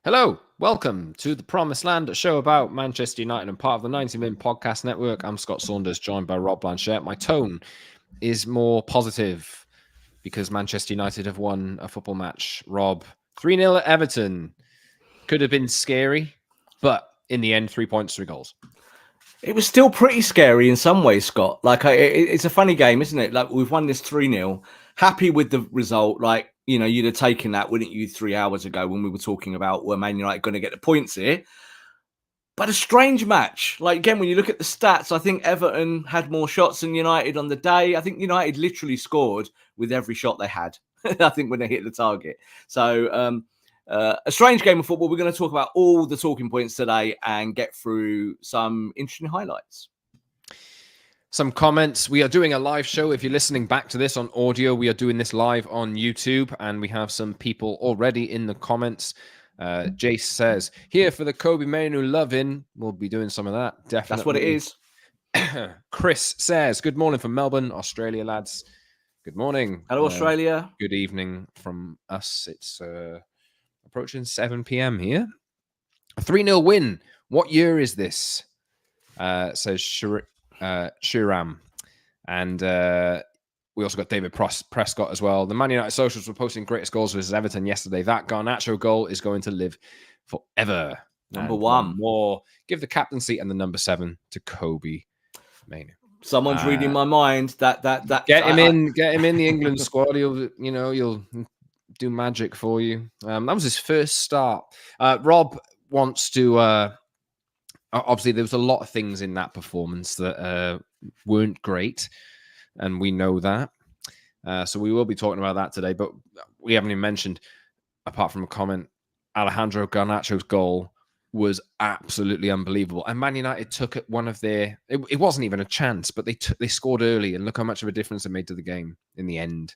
Hello, welcome to the Promised Land, a show about Manchester United and part of the 90 Min Podcast Network. I'm Scott Saunders, joined by Rob Blanchette. My tone is more positive because Manchester United have won a football match. Rob, 3-0 at Everton. Could have been scary, but in the end, 3 points, 3 goals. It was still pretty scary in some ways, Scott. Like, it's a funny game, isn't it? Like, we've won this 3-0. Happy with the result. Like, you know, you'd have taken that, wouldn't you, 3 hours ago when we were talking about were Man United going to get the points here? But a strange match. Like, again, when you look at the stats, I think Everton had more shots than United on the day. I think United literally scored with every shot they had, I think, when they hit the target. So, a strange game of football. We're going to talk about all the talking points today and get through some interesting highlights. Some comments. We are doing a live show. If you're listening back to this on audio, we are doing this live on YouTube, and we have some people already in the comments. Jace says, here for the Kobbie Mainoo love-in. We'll be doing some of that, definitely. That's what it is. Chris says, good morning from Melbourne, Australia, lads. Good morning. Hello, Australia. Good evening from us. It's approaching 7 p.m. here. A 3-0 win. What year is this? Says Shiram. And we also got David Prescott as well. The Man United socials were posting greatest goals versus Everton yesterday. That Garnacho goal is going to live forever. Number one. More. Give the captaincy and the number 7 to Kobbie Mainoo. Someone's reading my mind. That get him in the England squad. He'll do magic for you. That was his first start. Rob wants to. Obviously, there was a lot of things in that performance that weren't great, and we know that. So we will be talking about that today. But we haven't even mentioned, apart from a comment, Alejandro Garnacho's goal was absolutely unbelievable. And Man United took one of their. It wasn't even a chance, but they scored early, and look how much of a difference it made to the game in the end.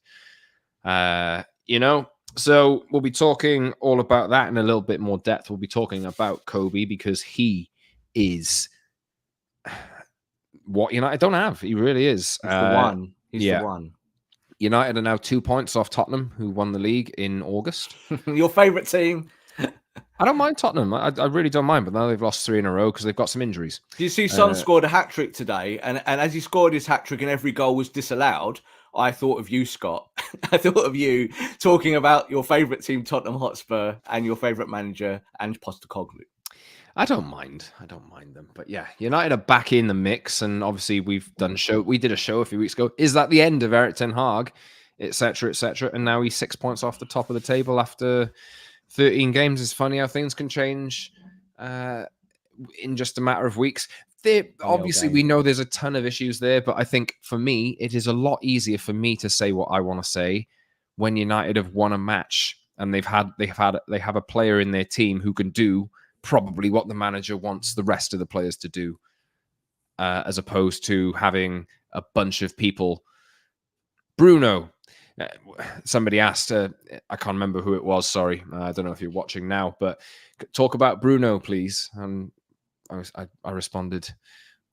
So we'll be talking all about that in a little bit more depth. We'll be talking about Kobbie because he is what United don't have. He really is. He's the one. He's the one. United are now 2 points off Tottenham, who won the league in August. Your favourite team? I don't mind Tottenham. I really don't mind, but now they've lost 3 in a row because they've got some injuries. Do you see Son scored a hat-trick today? And as he scored his hat-trick and every goal was disallowed, I thought of you, Scott. I thought of you talking about your favourite team, Tottenham Hotspur, and your favourite manager, Ange Postecoglou. I don't mind them. But yeah, United are back in the mix. And obviously we did a show a few weeks ago. Is that the end of Erik ten Hag, etc., etc.? And now he's 6 points off the top of the table after 13 games. It's funny how things can change in just a matter of weeks. Obviously, we know there's a ton of issues there, but I think for me, it is a lot easier for me to say what I want to say when United have won a match and they have a player in their team who can do probably what the manager wants the rest of the players to do, as opposed to having a bunch of people. Bruno. Somebody asked, I can't remember who it was, sorry. I don't know if you're watching now, but talk about Bruno, please. And I responded,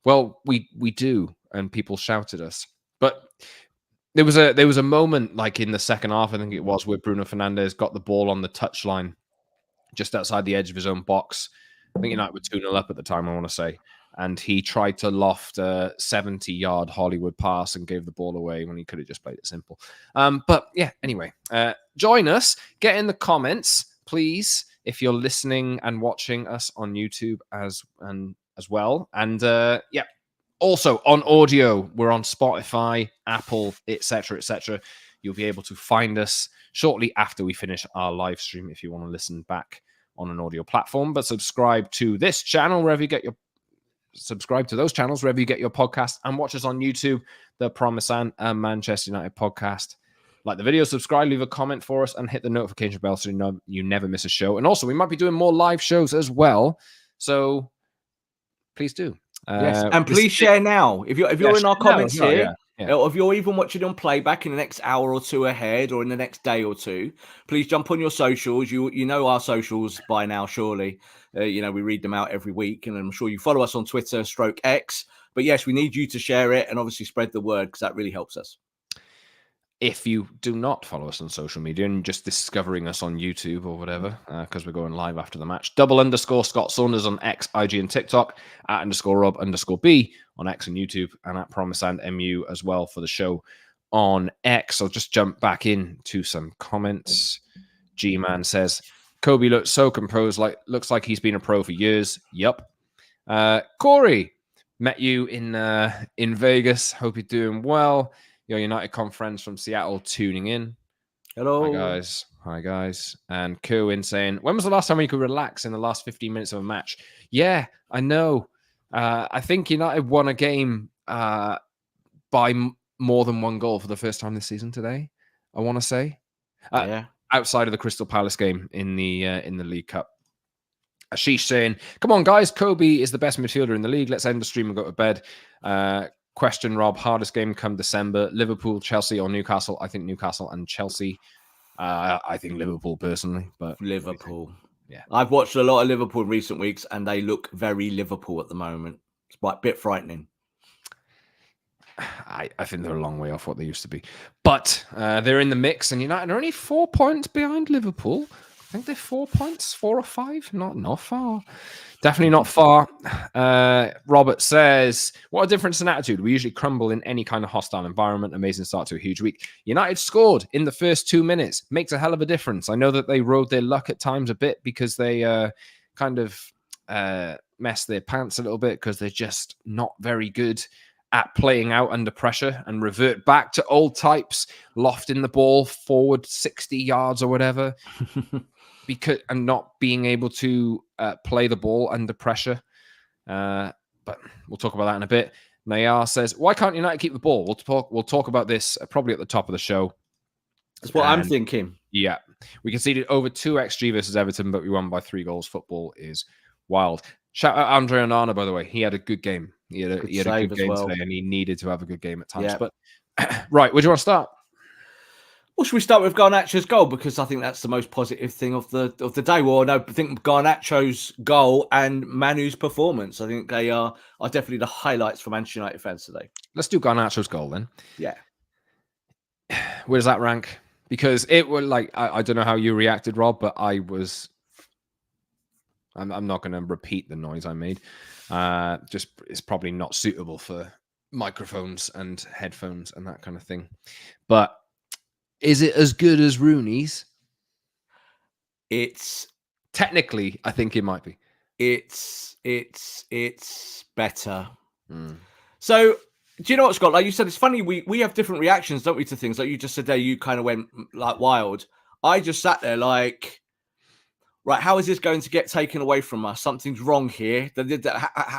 well, we do, and people shouted us. But there was a moment, like in the second half, I think it was, where Bruno Fernandez got the ball on the touchline, just outside the edge of his own box. I think United were 2-0 up at the time, I want to say. And he tried to loft a 70-yard Hollywood pass and gave the ball away when he could have just played it simple. But yeah, anyway, join us. Get in the comments, please, if you're listening and watching us on YouTube as well. And yeah, also on audio, we're on Spotify, Apple, etc., etc. You'll be able to find us shortly after we finish our live stream if you want to listen back on an audio platform. But subscribe to this channel wherever you get your podcast, and watch us on YouTube, the Promised Land and Manchester United podcast. Like the video, subscribe, leave a comment for us, and hit the notification bell so you never miss a show. And also, we might be doing more live shows as well, so please do. Yes, and please share now. If you're in our comments here, or if you're even watching on playback in the next hour or two ahead, or in the next day or two, please jump on your socials. You know our socials by now, surely. We read them out every week, and I'm sure you follow us on Twitter /X. But yes, we need you to share it and obviously spread the word because that really helps us. If you do not follow us on social media and just discovering us on YouTube or whatever, because we're going live after the match, _ Scott Saunders on X, IG, and TikTok, at _Rob_B on X and YouTube, and at Promise and MU as well for the show on X. I'll just jump back into some comments. G-Man says, Kobbie looks so composed, looks like he's been a pro for years. Yup. Corey, met you in Vegas. Hope you're doing well. Your United friends from Seattle tuning in. Hello. Hi, guys. And Kerwin saying, when was the last time you could relax in the last 15 minutes of a match? Yeah, I know. I think United won a game by more than one goal for the first time this season today, I want to say. Outside of the Crystal Palace game in the League Cup. Ashish saying, come on, guys. Kobbie is the best midfielder in the league. Let's end the stream and go to bed. Question, Rob, hardest game come December, Liverpool, Chelsea, or Newcastle? I think Newcastle and Chelsea. I think Liverpool personally, but Liverpool. Yeah. I've watched a lot of Liverpool in recent weeks and they look very Liverpool at the moment. It's quite a bit frightening. I think they're a long way off what they used to be. But they're in the mix, and United are only 4 points behind Liverpool. I think they're 4 points, 4 or 5. Not far. Definitely not far. Robert says, what a difference in attitude. We usually crumble in any kind of hostile environment. Amazing start to a huge week. United scored in the first 2 minutes. Makes a hell of a difference. I know that they rode their luck at times a bit because they kind of messed their pants a little bit because they're just not very good at playing out under pressure and revert back to old types, lofting the ball forward 60 yards or whatever. And not being able to play the ball under pressure. But we'll talk about that in a bit. Nayar says, why can't United keep the ball? We'll talk about this probably at the top of the show. That's what I'm thinking. Yeah. We conceded over 2 XG versus Everton, but we won by 3 goals. Football is wild. Shout out Andre Onana, by the way. He had a good game. He had a good game today, and he needed to have a good game at times. Yeah. But right, where do you want to start? Well, should we start with Garnacho's goal? Because I think that's the most positive thing of the day. Well, no, I think Garnacho's goal and Manu's performance. I think they are definitely the highlights for Manchester United fans today. Let's do Garnacho's goal then. Yeah. Where does that rank? Because it was like, I don't know how you reacted, Rob, but I'm not going to repeat the noise I made. Just it's probably not suitable for microphones and headphones and that kind of thing. But is it as good as Rooney's? It's technically, I think it might be. It's better. So, do you know what, Scott? Like you said, it's funny. We have different reactions, don't we, to things? Like you just said there, you kind of went like wild. I just sat there like, right, how is this going to get taken away from us? Something's wrong here.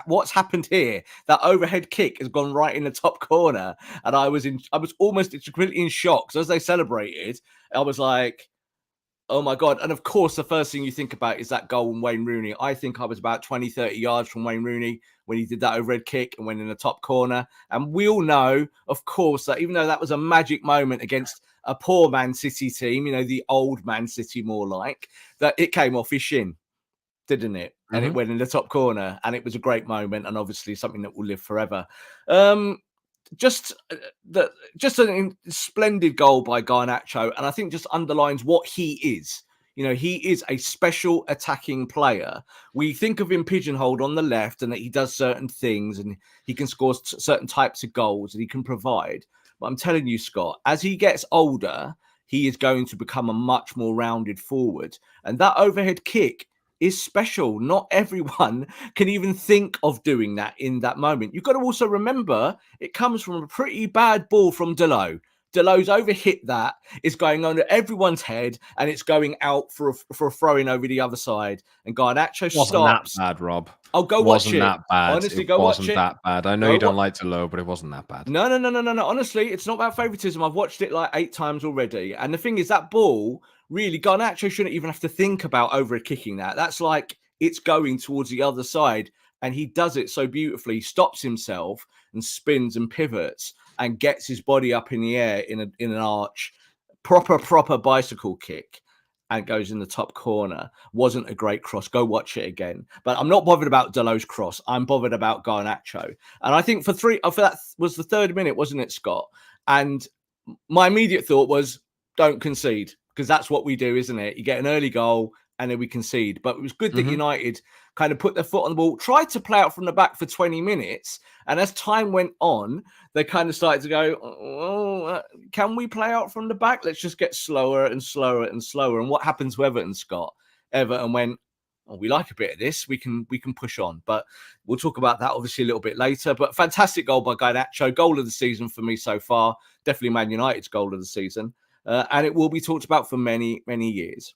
What's happened here? That overhead kick has gone right in the top corner, and I was almost completely in shock. So as they celebrated, I was like, oh my God. And of course, the first thing you think about is that goal from Wayne Rooney. I think I was about 20, 30 yards from Wayne Rooney when he did that overhead kick and went in the top corner. And we all know, of course, that even though that was a magic moment against a poor Man City team, the old Man City more like, that it came off his shin, didn't it? And it went in the top corner, and it was a great moment, and obviously something that will live forever. Just a splendid goal by Garnacho, and I think just underlines what he is. He is a special attacking player. We think of him pigeonholed on the left, and that he does certain things, and he can score certain types of goals, and he can provide. But I'm telling you, Scott, as he gets older, he is going to become a much more rounded forward. And that overhead kick is special. Not everyone can even think of doing that in that moment. You've got to also remember, it comes from a pretty bad ball from Dalot. Delot's overhit that. It's going under everyone's head, and it's going out for a throw-in over the other side. And Garnacho stops. Wasn't that bad, Rob? Oh, go watch it. Wasn't that bad. Honestly, go watch it. Wasn't that bad. I know you don't like Dalot, but it wasn't that bad. No. Honestly, it's not about favoritism. I've watched it like 8 times already. And the thing is, that ball, really, Garnacho shouldn't even have to think about over-kicking that. That's like it's going towards the other side. And he does it so beautifully. He stops himself and spins and pivots and gets his body up in the air in an arch. Proper bicycle kick. And goes in the top corner. Wasn't a great cross. Go watch it again. But I'm not bothered about Dalot's cross. I'm bothered about Garnacho. And I think for that was the 3rd minute, wasn't it, Scott? And my immediate thought was, don't concede, because that's what we do, isn't it? You get an early goal and then we concede. But it was good that United kind of put their foot on the ball, tried to play out from the back for 20 minutes. And as time went on, they kind of started to go, can we play out from the back? Let's just get slower and slower and slower. And what happens to Everton, Scott? Everton went, we like a bit of this. We can push on. But we'll talk about that obviously a little bit later. But fantastic goal by Garnacho. Goal of the season for me so far. Definitely Man United's goal of the season. And it will be talked about for many, many years.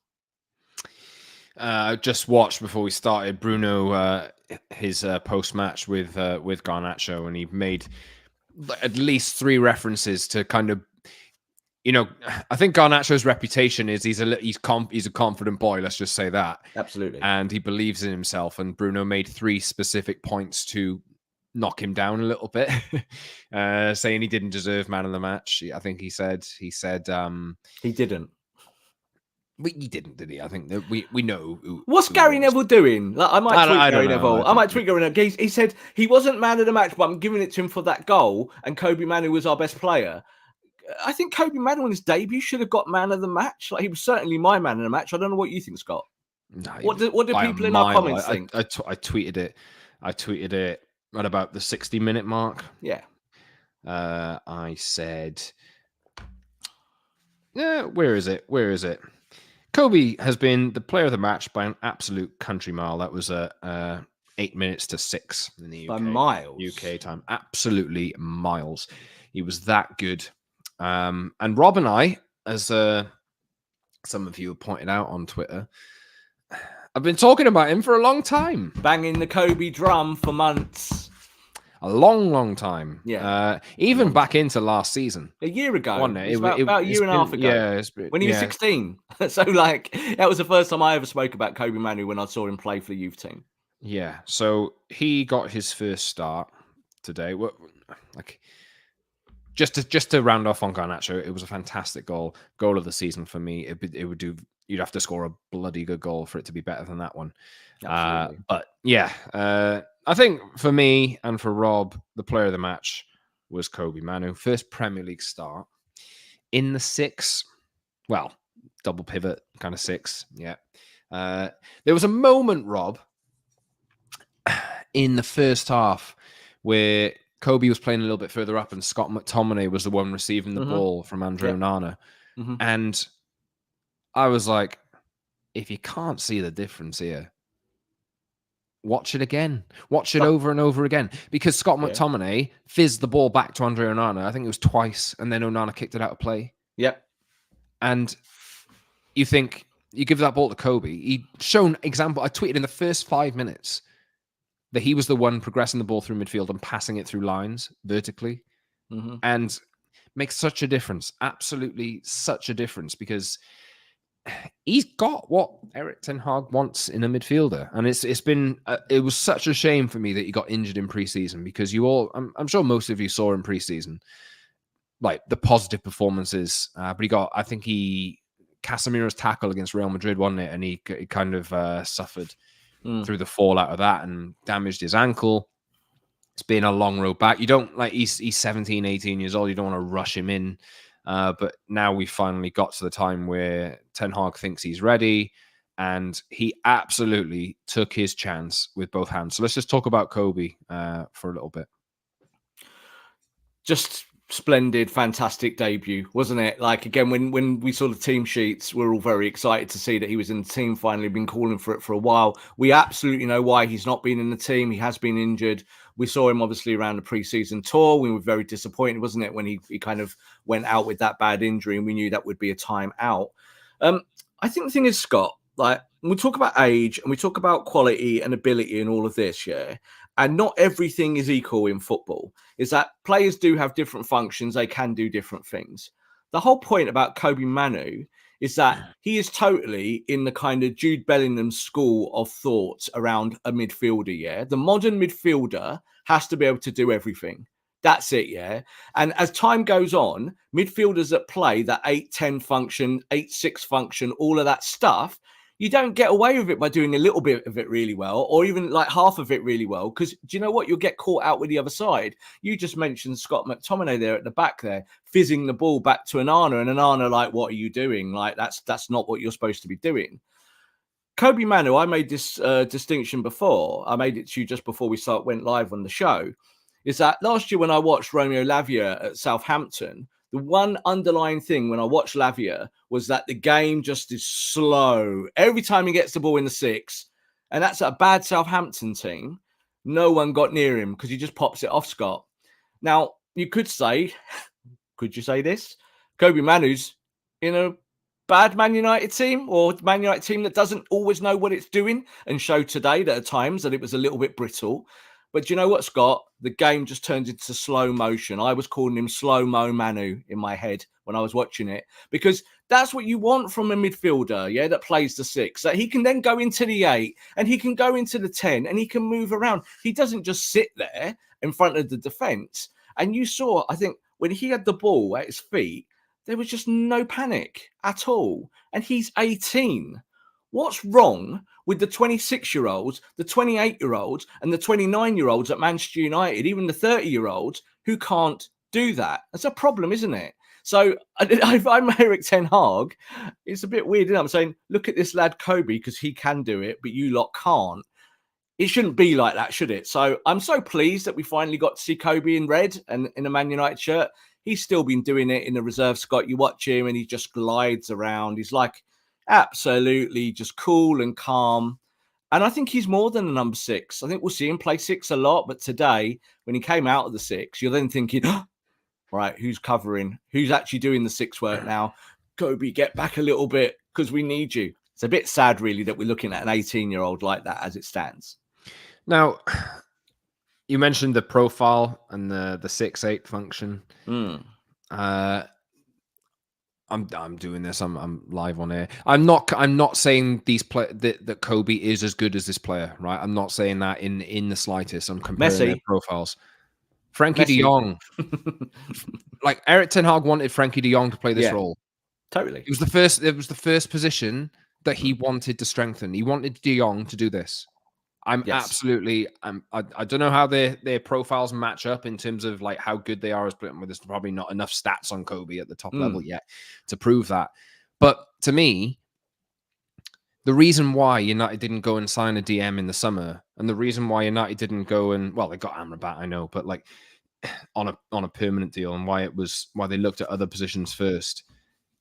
Just watched before we started Bruno his post-match with Garnacho, and he made at least 3 references to kind of, I think Garnacho's reputation is he's a confident boy. Let's just say that. Absolutely. And he believes in himself. And Bruno made 3 specific points to knock him down a little bit, saying he didn't deserve man of the match. I think he said he didn't. He didn't, did he? I think that we know. What's Gary Neville doing? Like, I might tweet Gary Neville. I might tweet Gary Neville. He said he wasn't man of the match, but I'm giving it to him for that goal. And Kobbie Mainoo was our best player. I think Kobbie Mainoo in his debut should have got man of the match. Like, he was certainly my man of the match. I don't know what you think, Scott. No, what do people in our comments think? I tweeted it. I tweeted it at about the 60-minute mark. Yeah. I said, where is it? Kobbie has been the player of the match by an absolute country mile. That was 8 minutes to 6 in the UK. By miles. UK time. Absolutely miles. He was that good. And Rob and I, as some of you have pointed out on Twitter, I've been talking about him for a long time. Banging the Kobbie drum for months. A long time. Yeah. Even back into last season. A year ago. Wasn't it? About a year and a half ago. Yeah. When he was 16. So, that was the first time I ever spoke about Kobbie Mainoo, when I saw him play for the youth team. Yeah. So he got his first start today. Just to round off on Garnacho, it was a fantastic goal of the season for me. It would do. You'd have to score a bloody good goal for it to be better than that one. But yeah, I think for me and for Rob, the player of the match was Kobbie Mainoo. First Premier League start in the 6. Well, double pivot kind of 6. Yeah. There was a moment, Rob, in the first half where Kobbie was playing a little bit further up and Scott McTominay was the one receiving the ball from Andre Onana. And I was like, if you can't see the difference here, watch it again. Watch it over and over again. Because Scott McTominay fizzed the ball back to Andre Onana. I think it was twice. And then Onana kicked it out of play. Yep. And you think, you give that ball to Kobbie. He'd shown example. I tweeted in the first 5 minutes that he was the one progressing the ball through midfield and passing it through lines vertically. And makes such a difference. Absolutely such a difference, because he's got what Erik ten Hag wants in a midfielder. And it's been, it was such a shame for me that he got injured in preseason, because I'm sure most of you saw in preseason, like the positive performances. But Casemiro's tackle against Real Madrid, wasn't it? And he kind of suffered through the fallout of that and damaged his ankle. It's been a long road back. You don't he's 17, 18 years old. You don't want to rush him in. But now we finally got to the time where Ten Hag thinks he's ready, and he absolutely took his chance with both hands. So let's just talk about Kobbie for a little bit. Just splendid, fantastic debut, wasn't it? Like, again, when we saw the team sheets, we're all very excited to see that he was in the team. Finally, been calling for it for a while. We absolutely know why he's not been in the team. He has been injured. We saw him obviously around the pre-season tour. We were very disappointed, wasn't it, when he kind of went out with that bad injury, and we knew that would be a time out. I think the thing is, Scott, like, we talk about age and we talk about quality and ability and all of this, yeah, and not everything is equal in football, is that players do have different functions. They can do different things. The whole point about Kobbie Mainoo is that he is totally in the kind of Jude Bellingham school of thought around a midfielder, yeah? The modern midfielder has to be able to do everything. That's it, yeah? And as time goes on, midfielders that play that 8-10 function, 8-6 function, all of that stuff, you don't get away with it by doing a little bit of it really well, or even like half of it really well. Because do you know what? You'll get caught out with the other side. You just mentioned Scott McTominay there at the back there, fizzing the ball back to Onana, and Onana like, what are you doing? Like that's not what you're supposed to be doing. Kobbie Mainoo, I made this distinction before. I made it to you just before we went live on the show. Is that last year when I watched Romeo Lavia at Southampton, the one underlying thing when I watched Lavia was that the game just is slow. Every time he gets the ball in the 6, and that's a bad Southampton team, no one got near him because he just pops it off, Scott. Now, you could say, could you say this? Kobbie Mainoo's in a bad Man United team, or Man United team that doesn't always know what it's doing, and showed today that at times that it was a little bit brittle. But do you know what, Scott? The game just turned into slow motion. I was calling him slow-mo Manu in my head when I was watching it, because that's what you want from a midfielder, yeah, that plays the 6. That he can then go into the 8 and he can go into the 10 and he can move around. He doesn't just sit there in front of the defence. And you saw, I think, when he had the ball at his feet, there was just no panic at all. And he's 18. What's wrong with the 26-year-olds, the 28-year-olds, and the 29-year-olds at Manchester United, even the 30-year-olds who can't do that? That's a problem, isn't it? So if I'm Erik ten Hag, it's a bit weird, isn't it? I'm saying, look at this lad Kobbie, because he can do it, but you lot can't. It shouldn't be like that, should it? So I'm so pleased that we finally got to see Kobbie in red and in a Man United shirt. He's still been doing it in the reserve, Scott. You watch him and he just glides around. He's like absolutely just cool and calm. And I think he's more than a number 6. I think we'll see him play 6 a lot. But today, when he came out of the 6, you're then thinking, oh, right, who's covering? Who's actually doing the 6 work now? Kobbie, get back a little bit because we need you. It's a bit sad, really, that we're looking at an 18-year-old like that as it stands. Now, you mentioned the profile and the 6-8 function. I'm doing this. I'm live on air. I'm not saying that Kobbie is as good as this player, right? I'm not saying that in the slightest. I'm comparing their profiles. Frankie de Jong, like Erik ten Hag wanted Frankie de Jong to play this role. Totally. It was the first position that he wanted to strengthen. He wanted de Jong to do this. Absolutely. I don't know how their profiles match up in terms of like how good they are as players. There's probably not enough stats on Kobbie at the top level yet to prove that. But to me, the reason why United didn't go and sign a DM in the summer, and the reason why United didn't go and, well, they got Amrabat, I know, but like on a permanent deal, and why they looked at other positions first,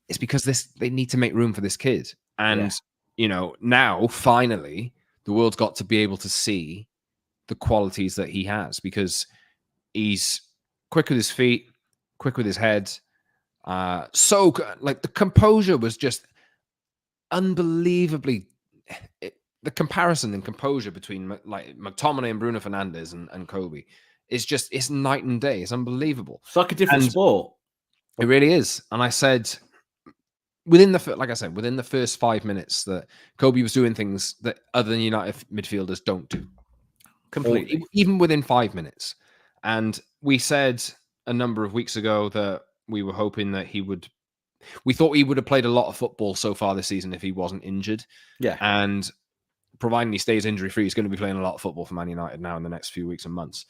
is because they need to make room for this kid. And now finally the world's got to be able to see the qualities that he has, because he's quick with his feet, quick with his head. So good. Like the composure was just unbelievably. The comparison in composure between like McTominay and Bruno Fernandez and Kobbie is just, it's night and day. It's unbelievable. It's like a different sport. It really is. And I said, within the first 5 minutes, that Kobbie was doing things that other United midfielders don't do. Completely. Even within 5 minutes. And we said a number of weeks ago that we were hoping that we thought he would have played a lot of football so far this season if he wasn't injured. Yeah. And providing he stays injury free, he's going to be playing a lot of football for Man United now in the next few weeks and months.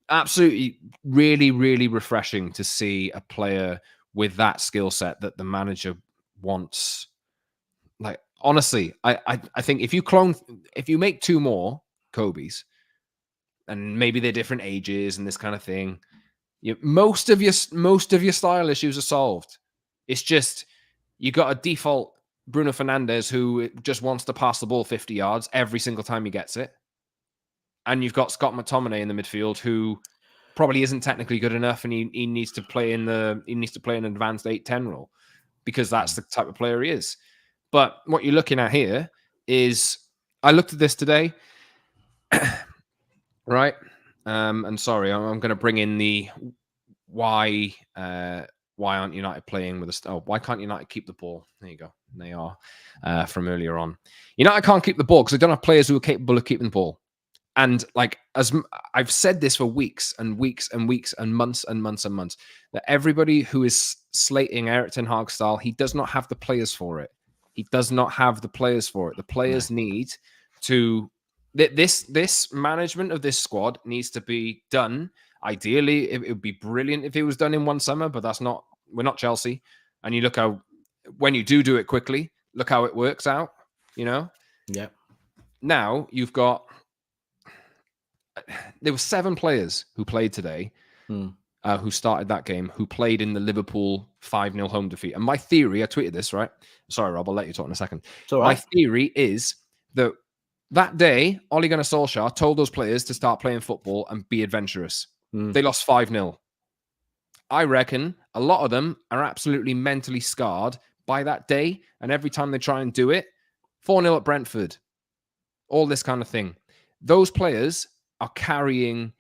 Absolutely, really, really refreshing to see a player with that skill set that the manager wants. Like, honestly, I think if you make 2 more Kobbies, and maybe they're different ages and this kind of thing, most of your style issues are solved. It's just you got a default Bruno Fernandez who just wants to pass the ball 50 yards every single time he gets it, and you've got Scott McTominay in the midfield who probably isn't technically good enough, and he needs to play in an advanced 8-10 role, because that's the type of player he is. But what you're looking at here is, I looked at this today, right? And sorry, I'm going to bring in the why aren't United playing with why can't United keep the ball? There you go. They are from earlier on. United can't keep the ball because they don't have players who are capable of keeping the ball. And like, as I've said this for weeks and weeks and weeks and months and months and months, that everybody who is slating Erik ten Hag style, he does not have the players for it. He does not have the players for it. The players need to. This management of this squad needs to be done. Ideally, it would be brilliant if it was done in one summer, but that's not. We're not Chelsea, and you look how when you do it quickly, look how it works out. Yeah. Now you've got. There were 7 players who played today. Who started that game, who played in the Liverpool 5-0 home defeat. And my theory, I tweeted this, right? Sorry, Rob, I'll let you talk in a second. My theory is that day, Ole Gunnar Solskjaer told those players to start playing football and be adventurous. They lost 5-0. I reckon a lot of them are absolutely mentally scarred by that day. And every time they try and do it, 4-0 at Brentford, all this kind of thing. Those players are carrying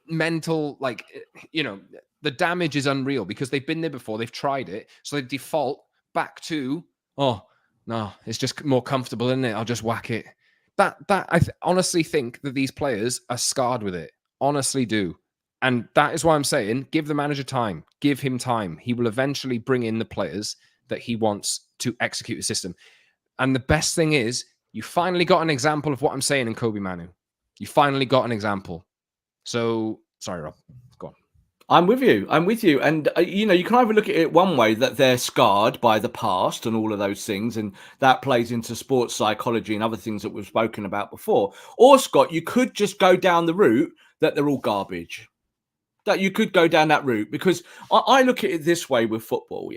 mental, the damage is unreal because they've been there before, they've tried it, so they default back to, oh no, it's just more comfortable, isn't it? I'll just whack it. I honestly think that these players are scarred with it, honestly do, and that is why I'm saying give the manager time, give him time. He will eventually bring in the players that he wants to execute the system. And the best thing is you finally got an example of what I'm saying in Kobbie Mainoo. You finally got an example. So, sorry, Rob. Go on. I'm with you. And, you can either look at it one way, that they're scarred by the past and all of those things, and that plays into sports psychology and other things that we've spoken about before. Or, Scott, you could just go down the route that they're all garbage. That you could go down that route, because I look at it this way with football,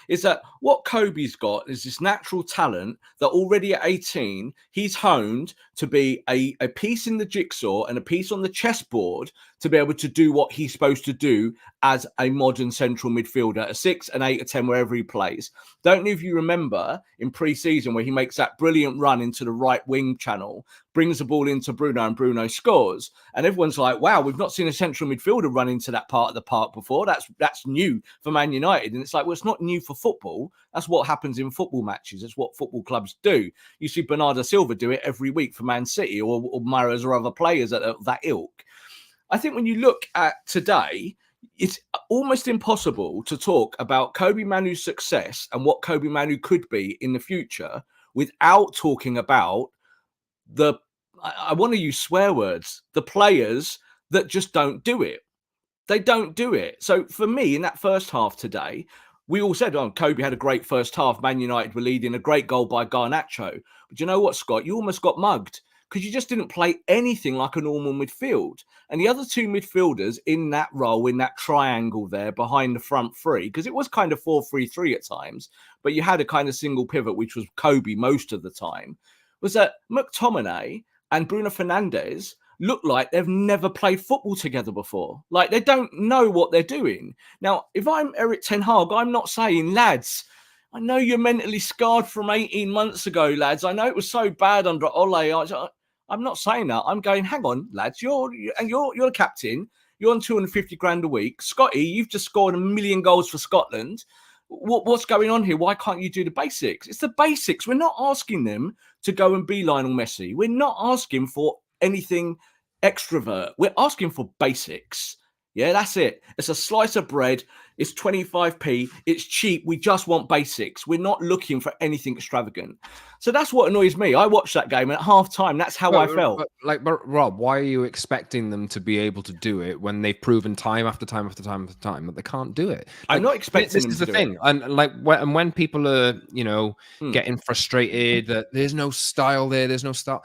is that what Kobbie's got is this natural talent that already at 18, he's honed to be a piece in the jigsaw and a piece on the chessboard to be able to do what he's supposed to do as a modern central midfielder, a 6, an 8, a 10, wherever he plays. Don't know if you remember in pre-season where he makes that brilliant run into the right wing channel, brings the ball into Bruno and Bruno scores. And everyone's like, wow, we've not seen a central midfielder run into that part of the park before. That's new for Man United. And it's like, well, it's not new for football. That's what happens in football matches. It's what football clubs do. You see Bernardo Silva do it every week for Man City, or Mahrez or other players at that ilk. I think when you look at today, it's almost impossible to talk about Kobbie Mainoo's success and what Kobbie Mainoo could be in the future without talking about I want to use swear words, the players that just don't do it. They don't do it. So for me, in that first half today, we all said, Kobbie had a great first half. Man United were leading, a great goal by Garnacho. But you know what, Scott? You almost got mugged because you just didn't play anything like a normal midfield. And the other 2 midfielders in that role, in that triangle there behind the front 3, because it was kind of 4-3-3 at times, but you had a kind of single pivot, which was Kobbie most of the time, was that McTominay and Bruno Fernandez look like they've never played football together before. Like, they don't know what they're doing. Now, if I'm Erik ten Hag, I'm not saying, lads, I know you're mentally scarred from 18 months ago, lads. I know it was so bad under Ole. I'm not saying that. I'm going, hang on, lads. You're a captain. You're on 250 grand a week. Scotty, you've just scored 1 million goals for Scotland. What's going on here? Why can't you do the basics? It's the basics. We're not asking them to go and be Lionel Messi. We're not asking for anything extrovert. We're asking for basics. Yeah, that's it. It's a slice of bread. It's 25p. It's cheap. We just want basics. We're not looking for anything extravagant. So that's what annoys me. I watched that game, and at half time, that's how I felt. But Rob, why are you expecting them to be able to do it when they've proven time after time after time after time that they can't do it? I'm not expecting them to do it. This is the thing. And when people are, getting frustrated that there's no style there, there's no style,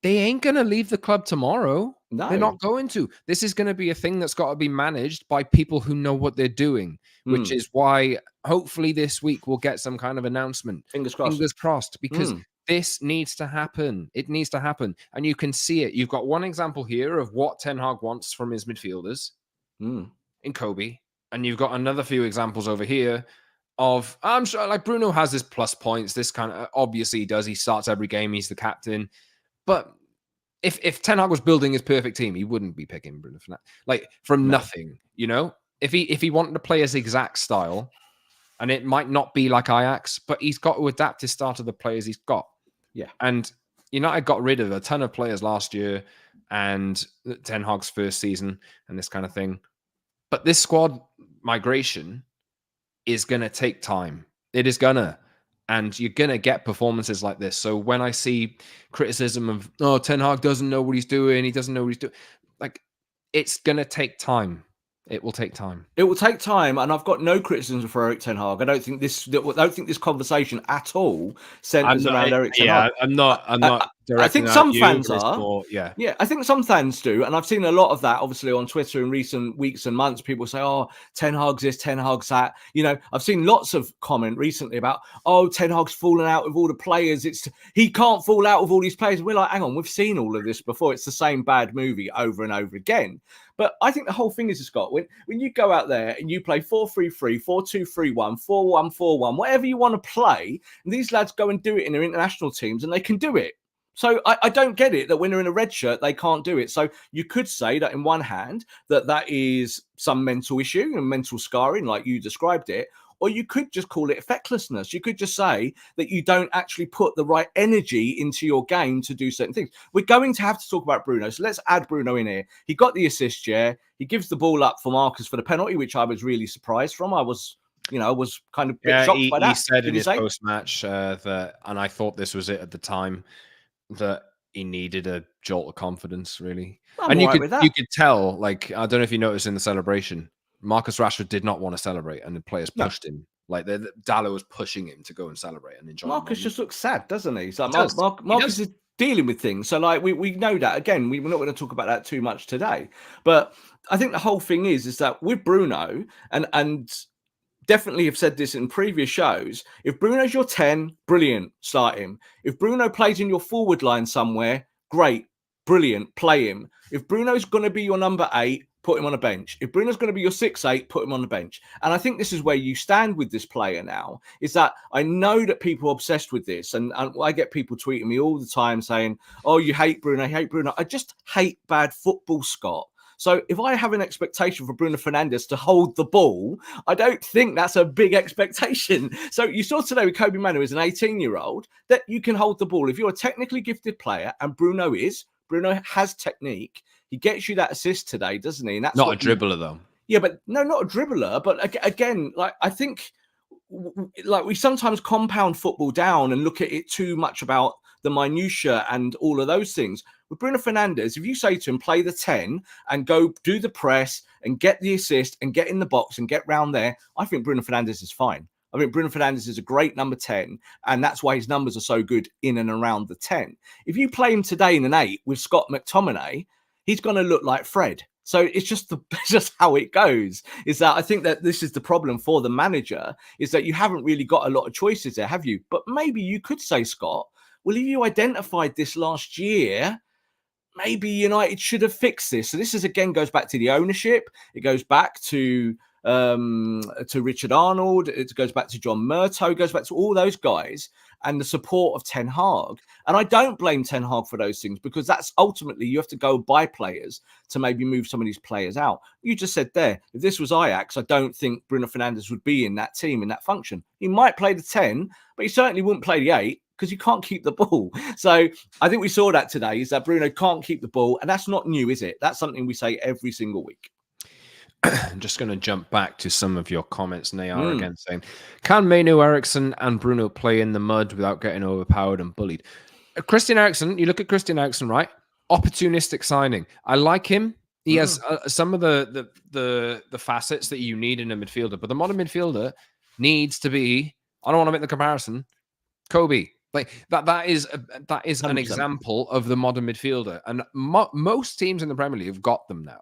they ain't going to leave the club tomorrow. No. They're not going to. This is going to be a thing that's got to be managed by people who know what they're doing, which is why hopefully this week we'll get some kind of announcement. Fingers crossed. Fingers crossed, because this needs to happen. It needs to happen. And you can see it. You've got one example here of what Ten Hag wants from his midfielders in Kobbie. And you've got another few examples over here of, I'm sure, Bruno has his plus points. This kind of, obviously he does. He starts every game. He's the captain. But if Ten Hag was building his perfect team, he wouldn't be picking Bruno Fernandez from nothing. If he wanted to play his exact style, and it might not be like Ajax, but he's got to adapt his style to the players he's got. Yeah, and United got rid of a ton of players last year, and Ten Hag's first season, and this kind of thing. But this squad migration is going to take time. It is gonna. And you're going to get performances like this. So when I see criticism of, oh, Ten Hag doesn't know what he's doing, he doesn't know what he's doing, like, it's going to take time. It will take time. It will take time, and I've got no criticism for Erik ten Hag. I don't think this conversation at all centers around Erik ten Hag. I'm not I think directing some at you, fans but it's are. more, yeah. Yeah, I think some fans do, and I've seen a lot of that obviously on Twitter in recent weeks and months. People say, "Oh, Ten Hag's this, Ten Hag's that." You know, I've seen lots of comment recently about, "Oh, Ten Hag's fallen out with all the players. He can't fall out with all these players." We're like, "Hang on, we've seen all of this before. It's the same bad movie over and over again." But I think the whole thing is, Scott, when you go out there and you play 4-3-3, 4-2-3-1, 4-1-4-1, whatever you want to play, and these lads go and do it in their international teams, and they can do it. So I don't get it that when they're in a red shirt, they can't do it. So you could say that in one hand, that is some mental issue and mental scarring, like you described it. Or you could just call it fecklessness. You could just say that you don't actually put the right energy into your game to do certain things. We're going to have to talk about Bruno. So let's add Bruno in here. He got the assist, yeah. He gives the ball up for Marcus for the penalty, which I was really surprised from. I was kind of a bit shocked by that. He said in his post-match that, and I thought this was it at the time, that he needed a jolt of confidence, really. And you could tell, like, I don't know if you noticed in the celebration, Marcus Rashford did not want to celebrate, and the players pushed him. Like, Dallo was pushing him to go and celebrate and enjoy. Marcus just looks sad, doesn't he? So Marcus is dealing with things. So, like, we know that. Again, we're not going to talk about that too much today. But I think the whole thing is that with Bruno, and definitely have said this in previous shows, if Bruno's your 10, brilliant, start him. If Bruno plays in your forward line somewhere, great, brilliant, play him. If Bruno's going to be your number 8, put him on a bench. If Bruno's going to be your 6'8", put him on the bench. And I think this is where you stand with this player now, is that I know that people are obsessed with this. And I get people tweeting me all the time saying, oh, you hate Bruno, you hate Bruno. I just hate bad football, Scott. So if I have an expectation for Bruno Fernandez to hold the ball, I don't think that's a big expectation. So you saw today with Kobbie Mainoo as an 18-year-old that you can hold the ball. If you're a technically gifted player, and Bruno has technique, he gets you that assist today, doesn't he? And that's not a dribbler, though. Yeah, but no, not a dribbler. But again, like, I think, like, we sometimes compound football down and look at it too much about the minutiae and all of those things. With Bruno Fernandez, if you say to him, play the 10 and go do the press and get the assist and get in the box and get round there, I think Bruno Fernandez is fine. I think Bruno Fernandez is a great number 10, and that's why his numbers are so good in and around the 10. If you play him today in an 8 with Scott McTominay, he's going to look like Fred. So it's just how it goes. Is that I think that this is the problem for the manager, is that you haven't really got a lot of choices there, have you? But maybe you could say, Scott, well, if you identified this last year, maybe United should have fixed this. So this again goes back to the ownership. It goes back to Richard Arnold. It goes back to John Murtough. It goes back to all those guys and the support of Ten Hag. And I don't blame Ten Hag for those things, because that's ultimately you have to go buy players to maybe move some of these players out. You just said there, if this was Ajax, I don't think Bruno Fernandes would be in that team, in that function. He might play the 10, but he certainly wouldn't play the 8, because you can't keep the ball. So I think we saw that today, is that Bruno can't keep the ball. And that's not new, is it? That's something we say every single week. I'm just going to jump back to some of your comments, Nayar, again, saying, can Mainoo, Eriksen and Bruno play in the mud without getting overpowered and bullied? Christian Eriksen, you look at Christian Eriksen, right? Opportunistic signing. I like him. He has some of the facets that you need in a midfielder, but the modern midfielder needs to be, I don't want to make the comparison, Kobbie. Like that is 100%. An example of the modern midfielder, and most teams in the Premier League have got them now.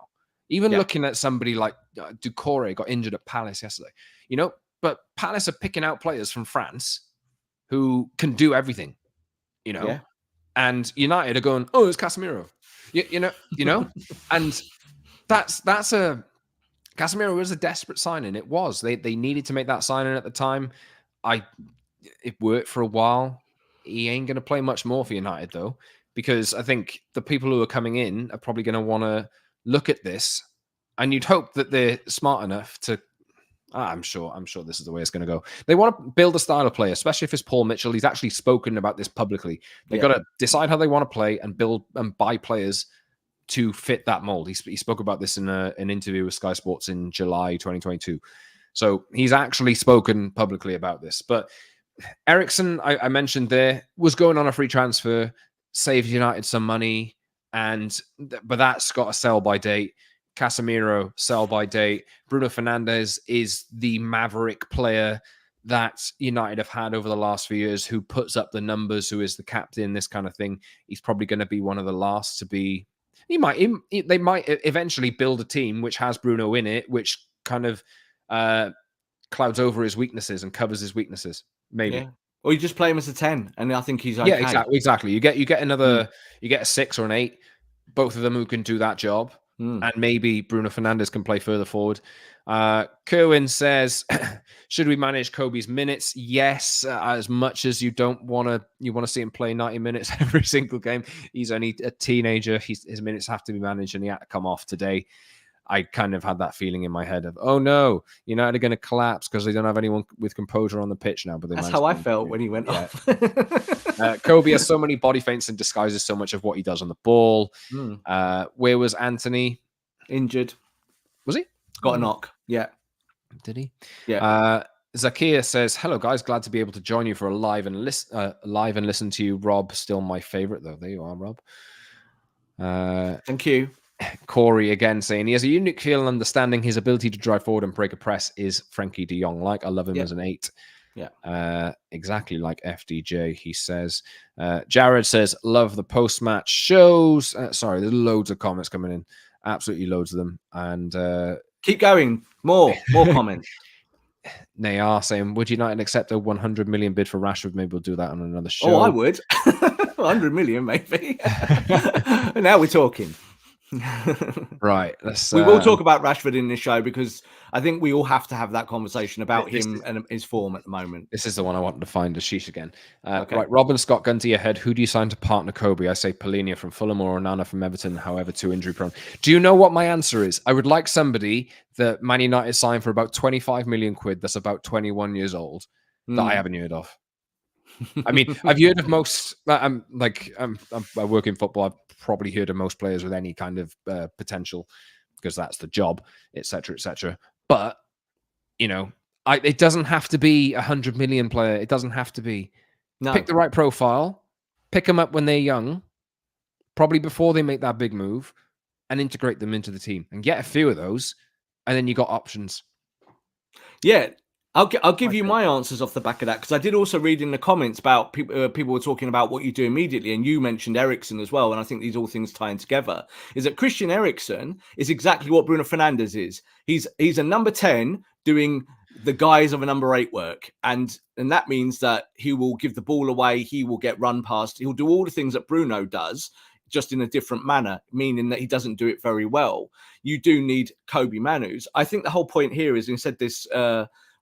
Even looking at somebody like Doucouré got injured at Palace yesterday, but Palace are picking out players from France who can do everything, and United are going, oh, it's Casemiro, and Casemiro was a desperate signing. It was, they needed to make that signing at the time. It worked for a while. He ain't going to play much more for United, though, because I think the people who are coming in are probably going to want to look at this, and you'd hope that they're smart enough to. I'm sure this is the way it's going to go. They want to build a style of play, especially if it's Paul Mitchell. He's actually spoken about this publicly. They've got to decide how they want to play and build and buy players to fit that mold. He spoke about this in an interview with Sky Sports in July 2022. So he's actually spoken publicly about this, but Ericsson, I mentioned there, was going on a free transfer, saved United some money, but that's got a sell by date. Casemiro, sell by date. Bruno Fernandez is the maverick player that United have had over the last few years, who puts up the numbers, who is the captain, this kind of thing. He's probably going to be one of the last to be. They might eventually build a team which has Bruno in it, which kind of clouds over his weaknesses and covers his weaknesses. Maybe. Yeah. Or you just play him as a 10, and I think he's okay. Yeah, exactly. You get you get a 6 or an 8, both of them who can do that job. And maybe Bruno Fernandez can play further forward. Kerwin says, should we manage Kobbie's minutes? Yes, as much as you want to see him play 90 minutes every single game. He's only a teenager. His minutes have to be managed, and he had to come off today. I kind of had that feeling in my head of, oh no, United are going to collapse because they don't have anyone with composure on the pitch now. But that's how I felt when he went off. Kobbie has so many body feints and disguises so much of what he does on the ball. Where was Anthony? Injured. Was he? Got a knock. Yeah. Did he? Yeah. Zakia says, hello guys, glad to be able to join you for a live and listen to you. Rob, still my favorite though. There you are, Rob. Thank you. Corey again saying he has a unique feel and understanding. His ability to drive forward and break a press is Frankie de Jong like. I love him as an 8. Yeah. Exactly like FDJ, he says. Jared says, love the post-match shows. Sorry, there's loads of comments coming in. Absolutely loads of them. And keep going. More comments. They are saying, would United accept a 100 million bid for Rashford? Maybe we'll do that on another show. Oh, I would. 100 million, maybe. Now we're talking. Right. We will talk about Rashford in this show, because I think we all have to have that conversation about him and his form at the moment. This is the one I wanted to find, Ashish again. Okay. Right. Robin Scott, gun to your head. Who do you sign to partner Kobbie? I say Polina from Fulham or Onana from Everton, however, too injury prone. Do you know what my answer is? I would like somebody that Man United signed for about 25 million quid that's about 21 years old that I haven't heard of. I mean, I've heard of most. I work in football. I've probably heard of most players with any kind of potential, because that's the job, etc., etc. But it doesn't have to be 100 million player. It doesn't have to be. No. Pick the right profile, pick them up when they're young, probably before they make that big move, and integrate them into the team and get a few of those, and then you got options. Yeah. I'll give you my answers off the back of that, because I did also read in the comments about people were talking about what you do immediately, and you mentioned Eriksen as well, and I think these all things tie in together. Is that Christian Eriksen is exactly what Bruno Fernandez is. He's a number 10 doing the guise of a number 8 work, and that means that he will give the ball away, he will get run past, he'll do all the things that Bruno does, just in a different manner, meaning that he doesn't do it very well. You do need Kobbie Mainoo. I think the whole point here is, and said this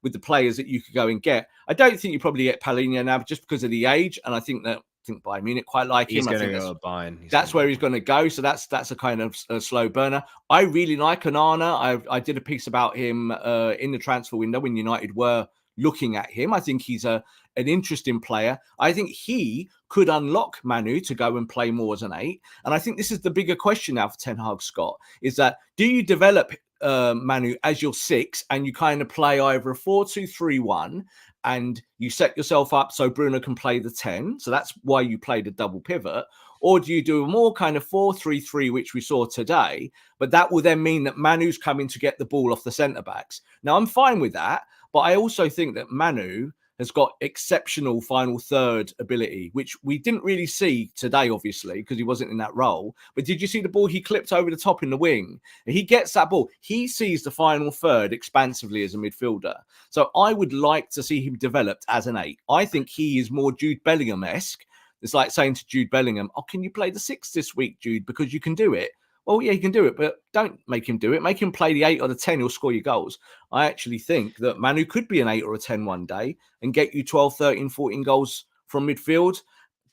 with the players that you could go and get. I don't think you probably get Polina now, just because of the age, and I think Bayern Munich quite like him. He's going to go Bayern. That's where he's going to go. So that's a kind of a slow burner. I really like Onana. I did a piece about him in the transfer window when United were looking at him. I think he's an interesting player. I think he could unlock Manu to go and play more as an 8. And I think this is the bigger question now for Ten Hag, Scott, is that do you develop Manu as your 6 and you kind of play either a 4-2-3-1 and you set yourself up so Bruno can play the 10, so that's why you played a double pivot, or do you do a more kind of 4-3-3, which we saw today, but that will then mean that Manu's coming to get the ball off the centre backs? Now I'm fine with that, but I also think that Manu has got exceptional final third ability, which we didn't really see today, obviously, because he wasn't in that role. But did you see the ball he clipped over the top in the wing? He gets that ball. He sees the final third expansively as a midfielder. So I would like to see him developed as an 8. I think he is more Jude Bellingham-esque. It's like saying to Jude Bellingham, oh, can you play the 6 this week, Jude, because you can do it? Well, yeah, he can do it, but don't make him do it. Make him play the 8 or the 10. He'll score your goals. I actually think that Manu could be an 8 or a 10 one day and get you 12, 13, 14 goals from midfield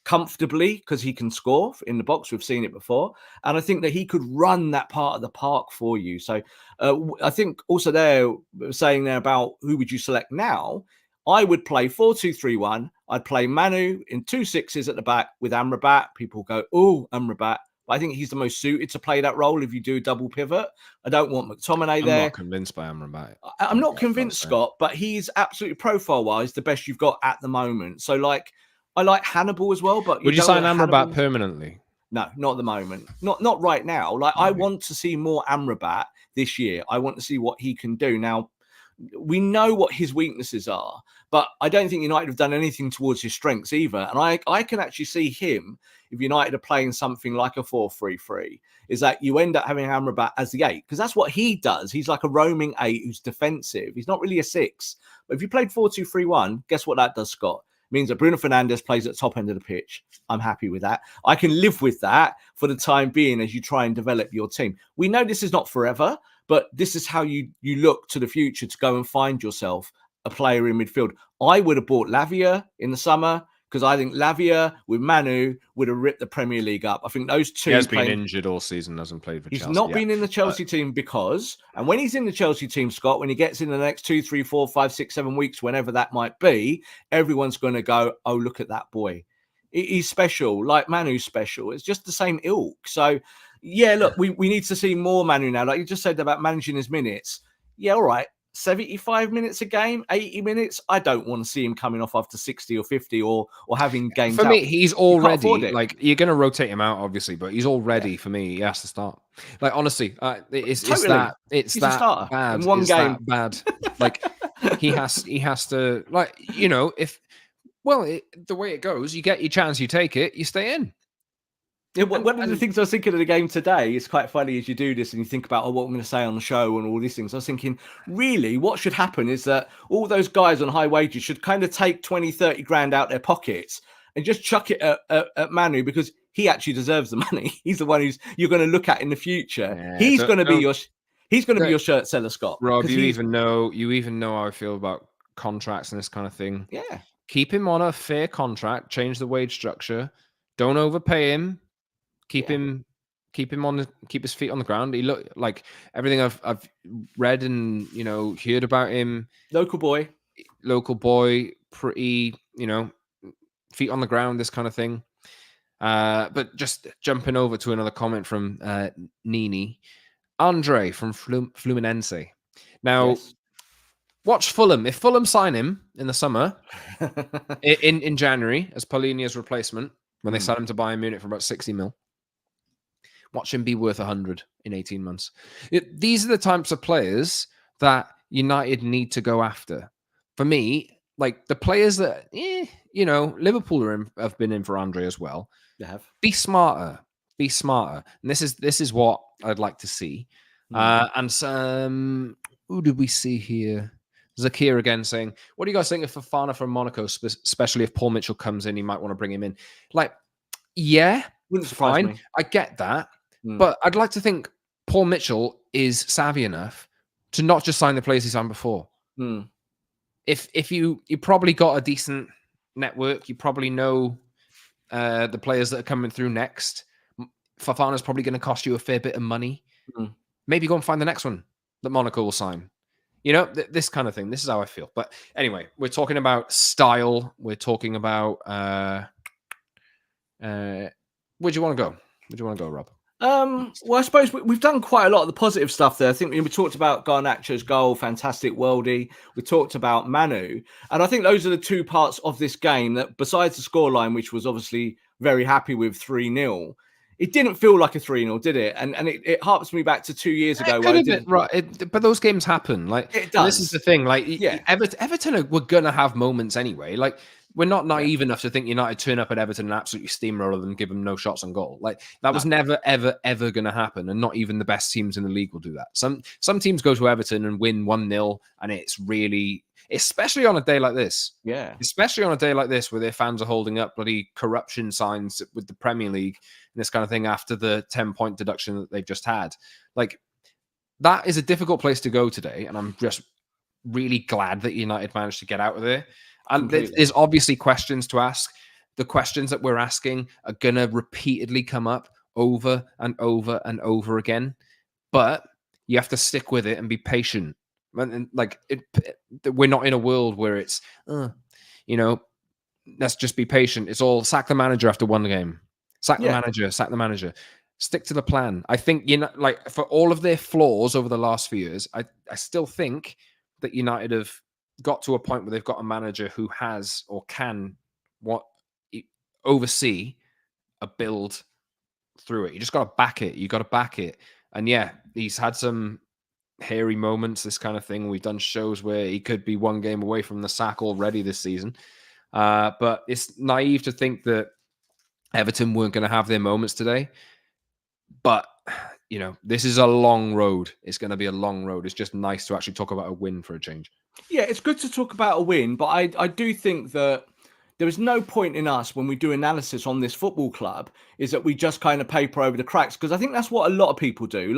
comfortably, because he can score in the box. We've seen it before. And I think that he could run that part of the park for you. So I think also they're saying there about who would you select now. I would play 4-2-3-1. I'd play Manu in 2 6s at the back with Amrabat. People go, oh, Amrabat. I think he's the most suited to play that role if you do a double pivot. I don't want McTominay there. I'm not convinced by Amrabat. I'm not convinced, Scott, but he's absolutely profile-wise the best you've got at the moment. So, like, I like Hannibal as well, but Would you sign Amrabat Hannibal permanently? No, not at the moment. Not right now. Like, I want to see more Amrabat this year. I want to see what he can do. Now, we know what his weaknesses are, but I don't think United have done anything towards his strengths either. And I can actually see him, if United are playing something like a 4-3-3, is that you end up having Amrabat as the 8, because that's what he does. He's like a roaming 8 who's defensive. He's not really a 6. But if you played 4-2-3-1, guess what that does, Scott? It means that Bruno Fernandez plays at the top end of the pitch. I'm happy with that. I can live with that for the time being as you try and develop your team. We know this is not forever, but this is how you look to the future to go and find yourself a player in midfield. I would have bought Lavia in the summer because I think Lavia with Manu would have ripped the Premier League up. I think those two... He has been injured all season, hasn't played for Chelsea. He's not been in the Chelsea team because... And when he's in the Chelsea team, Scott, when he gets in the next 2, 3, 4, 5, 6, 7 weeks, whenever that might be, everyone's going to go, oh, look at that boy. He's special, like Manu's special. It's just the same ilk. So... yeah, look, we need to see more Manu now. Like you just said about managing his minutes. Yeah, all right. 75 minutes a game, 80 minutes. I don't want to see him coming off after 60 or 50 or having games. For me, he's already, like, you're going to rotate him out, obviously, but he's already, for me, he has to start. Like, honestly, it's he's that bad. In one game. That bad. Like, he has to, like, you know, the way it goes, you get your chance, you take it, you stay in. Yeah, one of the things I was thinking of the game today is quite funny as you do this and you think about what I'm going to say on the show and all these things. I was thinking, really, what should happen is that all those guys on high wages should kind of take 20, 30 grand out their pockets and just chuck it at Manu because he actually deserves the money. He's the one you're going to look at in the future. Yeah, he's going to be your shirt seller, Scott. Rob, you even know how I feel about contracts and this kind of thing. Yeah. Keep him on a fair contract, change the wage structure. Don't overpay him. Keep him on keep his feet on the ground. He look like everything I've read and heard about him. Local boy, pretty, feet on the ground, this kind of thing. But just jumping over to another comment from Nini, Andre from Fluminense. Now, watch Fulham. If Fulham sign him in the summer, in January as Paulinia's replacement, when they sign him to Bayern Munich for about 60 mil. Watch him be worth 100 in 18 months. These are the types of players that United need to go after. For me, like the players that, Liverpool have been in for Andre as well. They have. Be smarter. And this is what I'd like to see. And some, who did we see here? Zakir again saying, what do you guys think of Fofana from Monaco, especially if Paul Mitchell comes in, he might want to bring him in. Like, yeah, wouldn't surprise me. I get that. But I'd like to think Paul Mitchell is savvy enough to not just sign the players he signed before. If you probably got a decent network, you probably know the players that are coming through next. Fofana's probably going to cost you a fair bit of money. Maybe go and find the next one that Monaco will sign. This kind of thing. This is how I feel. But anyway, we're talking about style. We're talking about where do you want to go? Where do you want to go, Rob? Well, I suppose we've done quite a lot of the positive stuff there. I think we talked about Garnacho's goal, fantastic worldie. We talked about Manu. And I think those are the two parts of this game that, besides the scoreline, which was obviously very happy with 3-0, it didn't feel like a 3-0, did it? And it harps me back to 2 years ago. But those games happen. Like, it does. This is the thing. Like, Everton were going to have moments anyway. Like, we're not naive enough to think United turn up at Everton and absolutely steamroller them and give them no shots on goal. Like, that was never, ever, ever going to happen. And not even the best teams in the league will do that. Some teams go to Everton and win 1-0, and it's really, especially on a day like this. Yeah. Especially on a day like this where their fans are holding up bloody corruption signs with the Premier League and this kind of thing after the 10-point deduction that they've just had. Like, that is a difficult place to go today. And I'm just really glad that United managed to get out of there. And there's obviously questions to ask. The questions that we're asking are going to repeatedly come up over and over and over again. But you have to stick with it and be patient. And we're not in a world where it's, let's just be patient. It's all sack the manager after one game. Sack the manager. Stick to the plan. I think, like for all of their flaws over the last few years, I still think that United have got to a point where they've got a manager who has or can oversee a build through it. You just got to back it. You got to back it. And yeah, he's had some hairy moments, this kind of thing. We've done shows where he could be one game away from the sack already this season. But it's naive to think that Everton weren't going to have their moments today. But, this is a long road. It's going to be a long road. It's just nice to actually talk about a win for a change. Yeah, it's good to talk about a win, but I do think that there is no point in us when we do analysis on this football club is that we just kind of paper over the cracks, because I think that's what a lot of people do.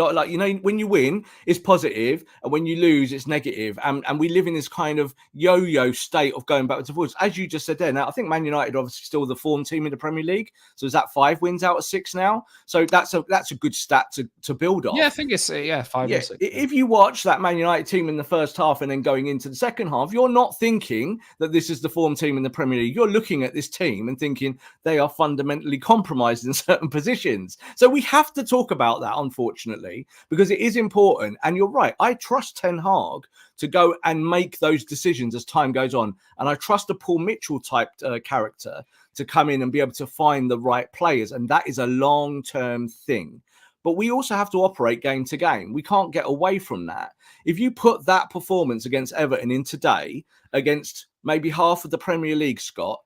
When you win, it's positive, and when you lose, it's negative. And we live in this kind of yo-yo state of going backwards and forwards. As you just said there, now I think Man United obviously still the form team in the Premier League. So is that 5 wins out of 6 now? So that's a good stat to build off. Yeah, I think it's 5 and 6. If you watch that Man United team in the first half and then going into the second half, you're not thinking that this is the form team in the Premier League. You're looking at this team and thinking they are fundamentally compromised in certain positions. So we have to talk about that, unfortunately, because it is important. And you're right. I trust Ten Hag to go and make those decisions as time goes on. And I trust a Paul Mitchell type character to come in and be able to find the right players. And that is a long-term thing. But we also have to operate game to game. We can't get away from that. If you put that performance against Everton in today, against maybe half of the Premier League, Scott,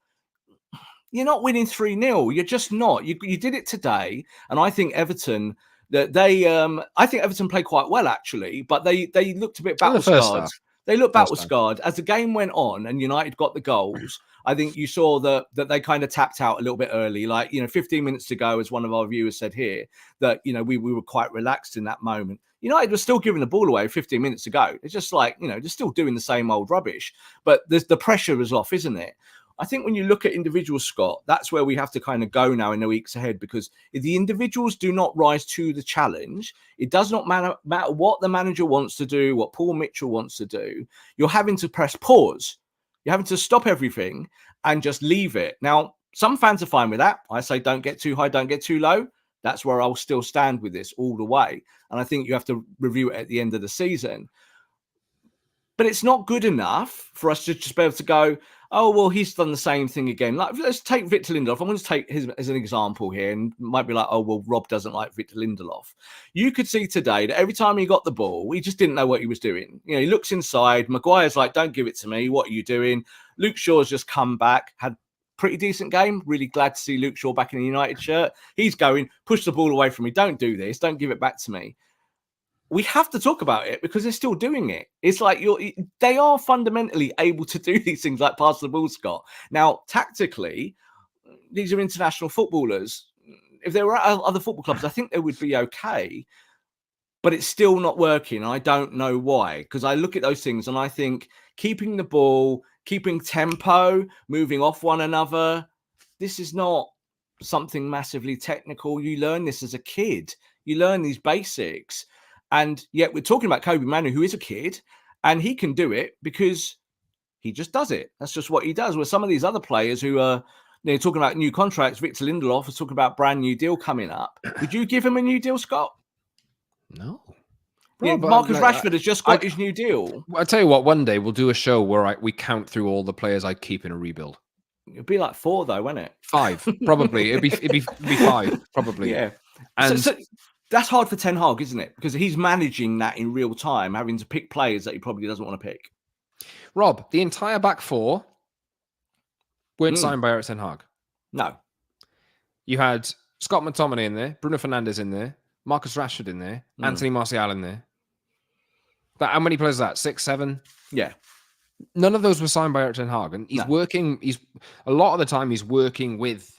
you're not winning 3-0. You're just not. You did it today. And I think Everton, I think Everton played quite well, actually, but they looked a bit battle-scarred. They looked battle-scarred. As the game went on and United got the goals, I think you saw that they kind of tapped out a little bit early. 15 minutes to go, as one of our viewers said here, that, we were quite relaxed in that moment. United was still giving the ball away 15 minutes to go. It's just they're still doing the same old rubbish. But the pressure is off, isn't it? I think when you look at individuals, Scott, that's where we have to kind of go now in the weeks ahead, because if the individuals do not rise to the challenge, it does not matter what the manager wants to do, what Paul Mitchell wants to do. You're having to press pause. You're having to stop everything and just leave it. Now, some fans are fine with that. I say don't get too high, don't get too low. That's where I'll still stand with this all the way. And I think you have to review it at the end of the season. But it's not good enough for us to just be able to go, oh, well, he's done the same thing again. Let's take Victor Lindelof. I'm going to take his as an example here, and might be like, oh, well, Rob doesn't like Victor Lindelof. You could see today that every time he got the ball, he just didn't know what he was doing. He looks inside. Maguire's like, don't give it to me. What are you doing? Luke Shaw's just come back, had pretty decent game. Really glad to see Luke Shaw back in a United shirt. He's going, push the ball away from me. Don't do this. Don't give it back to me. We have to talk about it because they're still doing it. It's like they are fundamentally able to do these things like pass the ball, Scott. Now, tactically, these are international footballers. If there were other football clubs, I think they would be okay. But it's still not working. I don't know why. Because I look at those things and I think keeping the ball, keeping tempo, moving off one another, this is not something massively technical. You learn this as a kid. You learn these basics. And yet we're talking about Kobbie Mainoo, who is a kid, and he can do it because he just does it. That's just what he does. Where some of these other players who are talking about new contracts, Victor Lindelof is talking about brand new deal coming up. Would you give him a new deal, Scott? No. Bro, Marcus Rashford has just got his new deal. I'll tell you what, one day we'll do a show where we count through all the players I'd keep in a rebuild. It'd be like 4, though, wouldn't it? 5, probably. It'd be 5, probably. Yeah. And so that's hard for Ten Hag, isn't it? Because he's managing that in real time, having to pick players that he probably doesn't want to pick. Rob, the entire back 4 weren't signed by Eric Ten Hag. No. You had Scott McTominay in there, Bruno Fernandez in there, Marcus Rashford in there, Anthony Martial in there. How many players is that? 6, 7? Yeah. None of those were signed by Eric Ten Hag. And he's working, a lot of the time he's working with,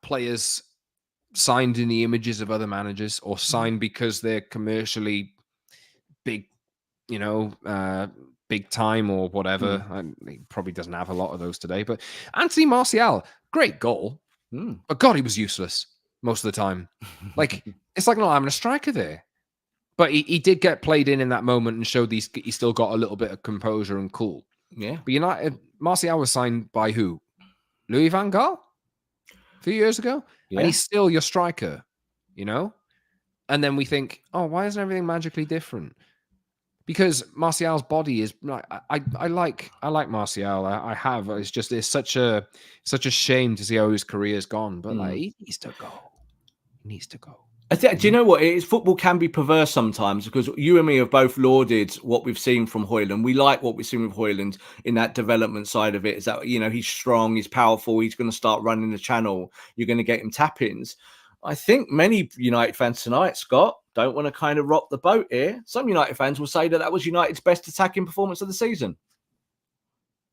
players signed in the images of other managers or signed because they're commercially big, big time or whatever. He probably doesn't have a lot of those today. But Anthony Martial, great goal. But God, he was useless most of the time. It's like not having a striker there. But he did get played in that moment and showed he still got a little bit of composure and cool. Yeah. But United, Martial was signed by who? Louis van Gaal? A few years ago? Yeah. And he's still your striker. you know? And then we think, oh, why isn't everything magically different? Because Martial's body is I like Martial. I have. It's such a shame to see how his career's gone. But like, he needs to go. He needs to go. Do you know what it is? Football can be perverse sometimes, because you and me have both lauded what we've seen from Højlund. We like what we've seen with Højlund in that development side of it. Is that, you know, he's strong, he's powerful, he's going to start running the channel. You're going to get him tap-ins. I think many United fans tonight, Scott, don't want to kind of rock the boat here. Some United fans will say that was United's best attacking performance of the season.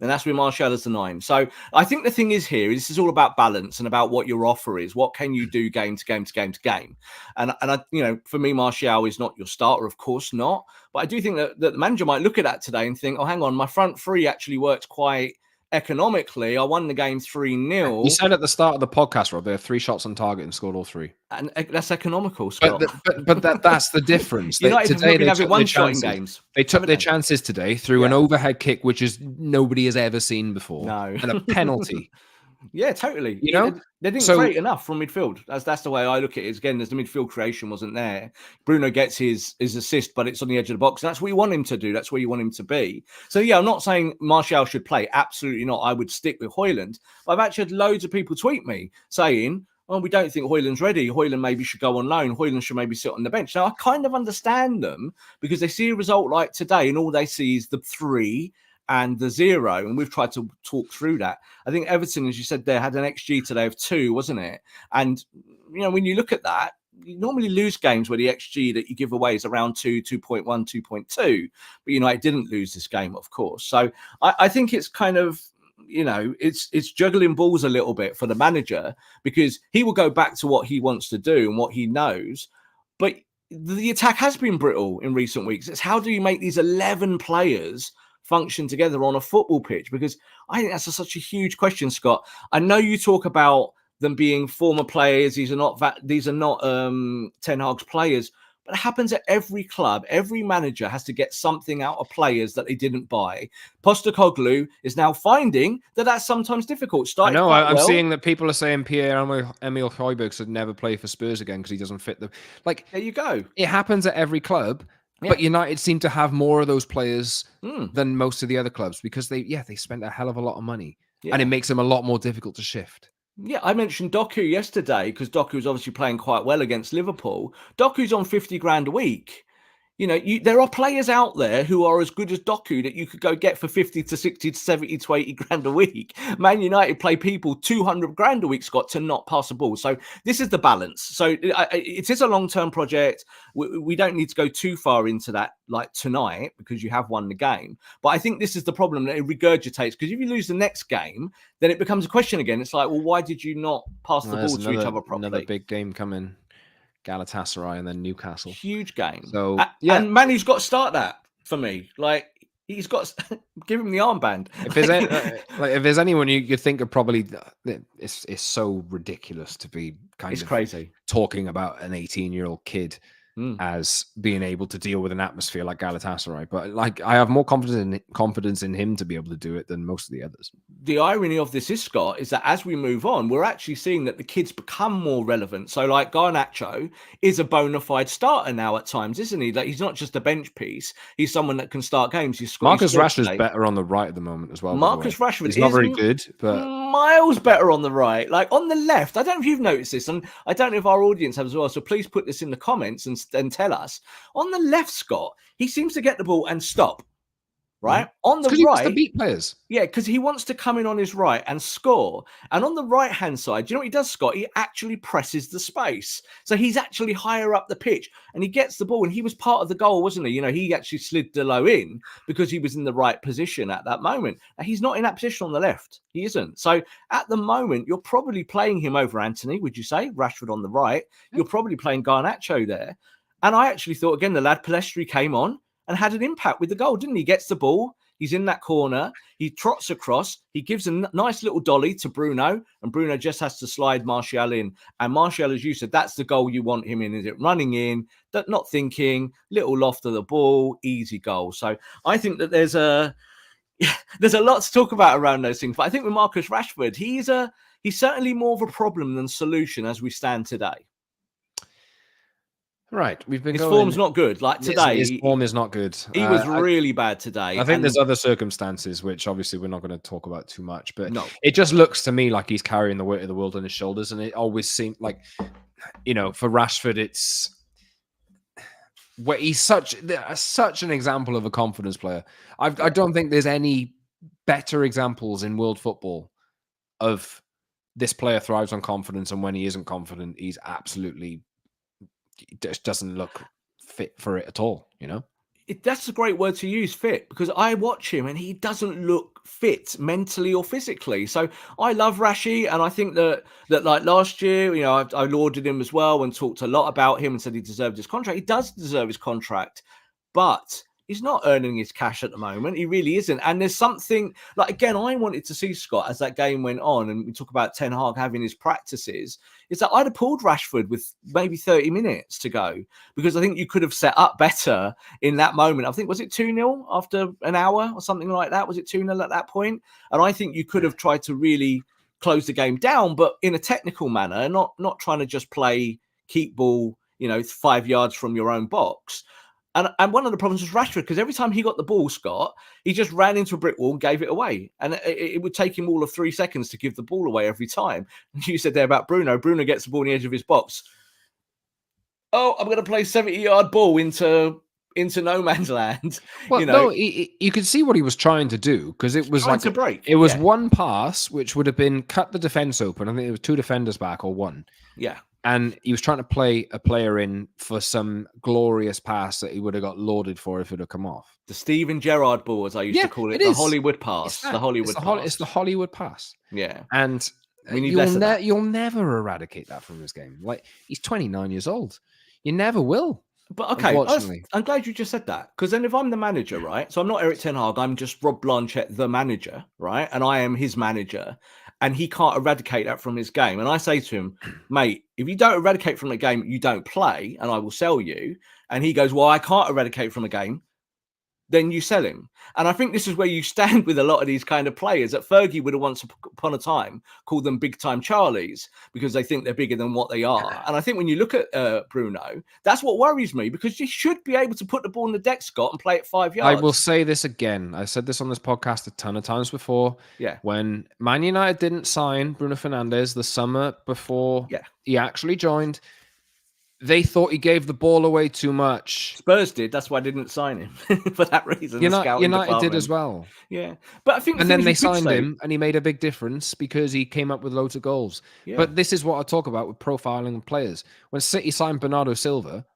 And that's with Martial as the 9. So I think the thing is here, this is all about balance and about what your offer is. What can you do game to game to game to game? And I, you know, for me, Martial is not your starter, of course not. But I do think that the manager might look at that today and think, oh, hang on, my front three actually worked quite economically. I won the game 3-0. You said at the start of the podcast, Rob, they had 3 shots on target and scored all 3. And that's economical, Scott. But that's the difference. United have been having one shot in games. They took their chances today through an overhead kick, which is nobody has ever seen before. No. And a penalty. Yeah, totally. You know, they didn't create enough from midfield. That's the way I look at it. Again, there's the midfield creation wasn't there. Bruno gets his assist, but it's on the edge of the box. That's what you want him to do. That's where you want him to be. So yeah, I'm not saying Martial should play. Absolutely not. I would stick with Højlund. But I've actually had loads of people tweet me saying, "Oh, we don't think Højlund's ready. Højlund maybe should go on loan. Højlund should maybe sit on the bench." Now I kind of understand them, because they see a result like today, and all they see is the 3 and the 0, and we've tried to talk through that. I think Everton, as you said, there had an XG today of 2, wasn't it? And you know, when you look at that, you normally lose games where the XG that you give away is around 2, 2.1, 2.2. But United didn't lose this game, of course. So I think it's kind of, you know, it's juggling balls a little bit for the manager, because he will go back to what he wants to do and what he knows. But the attack has been brittle in recent weeks. It's how do you make these 11 players function together on a football pitch? Because I think that's such a huge question, Scott. I know you talk about them being former players. These are not Ten Hag's players, but it happens at every club. Every manager has to get something out of players that they didn't buy. Postecoglou is now finding that that's sometimes difficult. I'm seeing that people are saying Pierre-Emile Højbjerg should never play for Spurs again because he doesn't fit them. Like, there you go. It happens at every club. Yeah. But United seem to have more of those players than most of the other clubs, because they spent a hell of a lot of money, and it makes them a lot more difficult to shift. Yeah, I mentioned Doku yesterday because Doku was obviously playing quite well against Liverpool. Doku's on 50 grand a week. You know, there are players out there who are as good as Doku that you could go get for 50 to 60 to 70 to 80 grand a week. Man United play people 200 grand a week, Scott, to not pass the ball. So this is the balance. So it is a long-term project. We don't need to go too far into that like tonight, because you have won the game. But I think this is the problem, that it regurgitates, because if you lose the next game, then it becomes a question again. It's like, well, why did you not pass the ball to each other properly? Another big game coming. Galatasaray and then Newcastle. Huge game. So and Manu's got to start that for me. Like, he's got to give him the armband. If there's anyone you think of, probably it's so ridiculous to be crazy talking about an 18-year-old kid as being able to deal with an atmosphere like Galatasaray. But like, I have more confidence in him to be able to do it than most of the others. The irony of this is, Scott, is that as we move on, we're actually seeing that the kids become more relevant. So like Garnacho is a bona fide starter now at times, isn't he? Like, he's not just a bench piece. He's someone that can start games. Marcus Rashford's better on the right at the moment as well. Marcus Rashford is not very good, but miles better on the right. Like on the left, I don't know if you've noticed this, and I don't know if our audience have as well. So please put this in the comments and tell us. On the left, Scott, he seems to get the ball and stop. Right? On the right, he wants to beat players. Yeah, because he wants to come in on his right and score. And on the right-hand side, do you know what he does, Scott? He actually presses the space. So he's actually higher up the pitch, and he gets the ball. And he was part of the goal, wasn't he? You know, he actually slid Delo in because he was in the right position at that moment. And he's not in that position on the left. He isn't. So at the moment, you're probably playing him over Anthony, would you say? Rashford on the right. You're probably playing Garnacho there. And I actually thought, again, the lad Palestri came on and had an impact with the goal, didn't he? He gets the ball. He's in that corner. He trots across. He gives a nice little dolly to Bruno, and Bruno just has to slide Martial in. And Martial, as you said, that's the goal you want him in, is it? Running in, not thinking, little loft of the ball, easy goal. So I think that there's a lot to talk about around those things. But I think with Marcus Rashford, he's certainly more of a problem than solution as we stand today. Right. We've been His going. form's not good. Like today, his form is not good. He was really bad today. I think there's other circumstances, which obviously we're not going to talk about too much, but No. it just looks to me like he's carrying the weight of the world on his shoulders. And it always seemed like, for Rashford, it's where he's such an example of a confidence player. I don't think there's any better examples in world football of this player thrives on confidence, and when he isn't confident, he's absolutely just doesn't look fit for it at all, That's a great word to use, fit, because I watch him and he doesn't look fit mentally or physically. So I love Rashi, and I think that like last year, I lauded him as well and talked a lot about him and said he deserved his contract. He does deserve his contract, but he's not earning his cash at the moment. He really isn't. And there's something like, again, I wanted to see, Scott, as that game went on, and we talk about Ten Hag having his practices, is that I'd have pulled Rashford with maybe 30 minutes to go, because I think you could have set up better in that moment. I think, was it 2-0 after an hour or something like that? Was it 2-0 at that point? And I think you could have tried to really close the game down, but in a technical manner, not trying to just play keep ball, 5 yards from your own box. And one of the problems was Rashford, because every time he got the ball, Scott, he just ran into a brick wall and gave it away. And it would take him all of 3 seconds to give the ball away every time. And you said there about Bruno. Bruno gets the ball on the edge of his box. Oh, I'm going to play 70-yard ball into no man's land. Well, no, you could see what he was trying to do, because it was like to break. It was one pass, which would have been cut the defense open. I think it was 2 defenders back or one. Yeah. And he was trying to play a player in for some glorious pass that he would have got lauded for if it had come off. The Steven Gerrard ball, as I used to call it, the Hollywood pass. The Hollywood pass. It's the Hollywood pass. Yeah. And you'll never eradicate that from his game. Like, he's 29 years old. You never will. But okay, I'm glad you just said that, because then if I'm the manager, right? So I'm not Eric Ten Hag, I'm just Rob Blanchette, the manager, right? And I am his manager, and he can't eradicate that from his game. And I say to him, mate, if you don't eradicate from the game, you don't play, and I will sell you. And he goes, well, I can't eradicate from a game. Then you sell him. And I think this is where you stand with a lot of these kind of players that Fergie would have once upon a time called them big time Charlies, because they think they're bigger than what they are. And I think when you look at Bruno, that's what worries me, because you should be able to put the ball in the deck, Scott, and play it 5 yards. I will say this again. I said this on this podcast a ton of times before. Yeah. When Man United didn't sign Bruno Fernandez the summer before he actually joined, they thought he gave the ball away too much. Spurs did. That's why I didn't sign him for that reason. United did as well. Yeah, but I think, and then they signed him, and he made a big difference because he came up with loads of goals. Yeah. But this is what I talk about with profiling players. When City signed Bernardo Silva,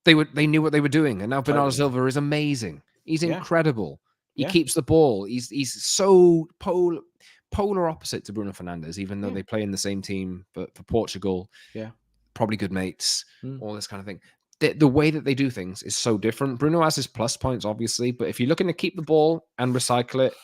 they knew what they were doing, and now Bernardo Silva is amazing. He's incredible. He keeps the ball. He's so polar opposite to Bruno Fernandez, even though they play in the same team. But for Portugal, probably good mates, all this kind of thing. The way that they do things is so different. Bruno has his plus points, obviously, but if you're looking to keep the ball and recycle it,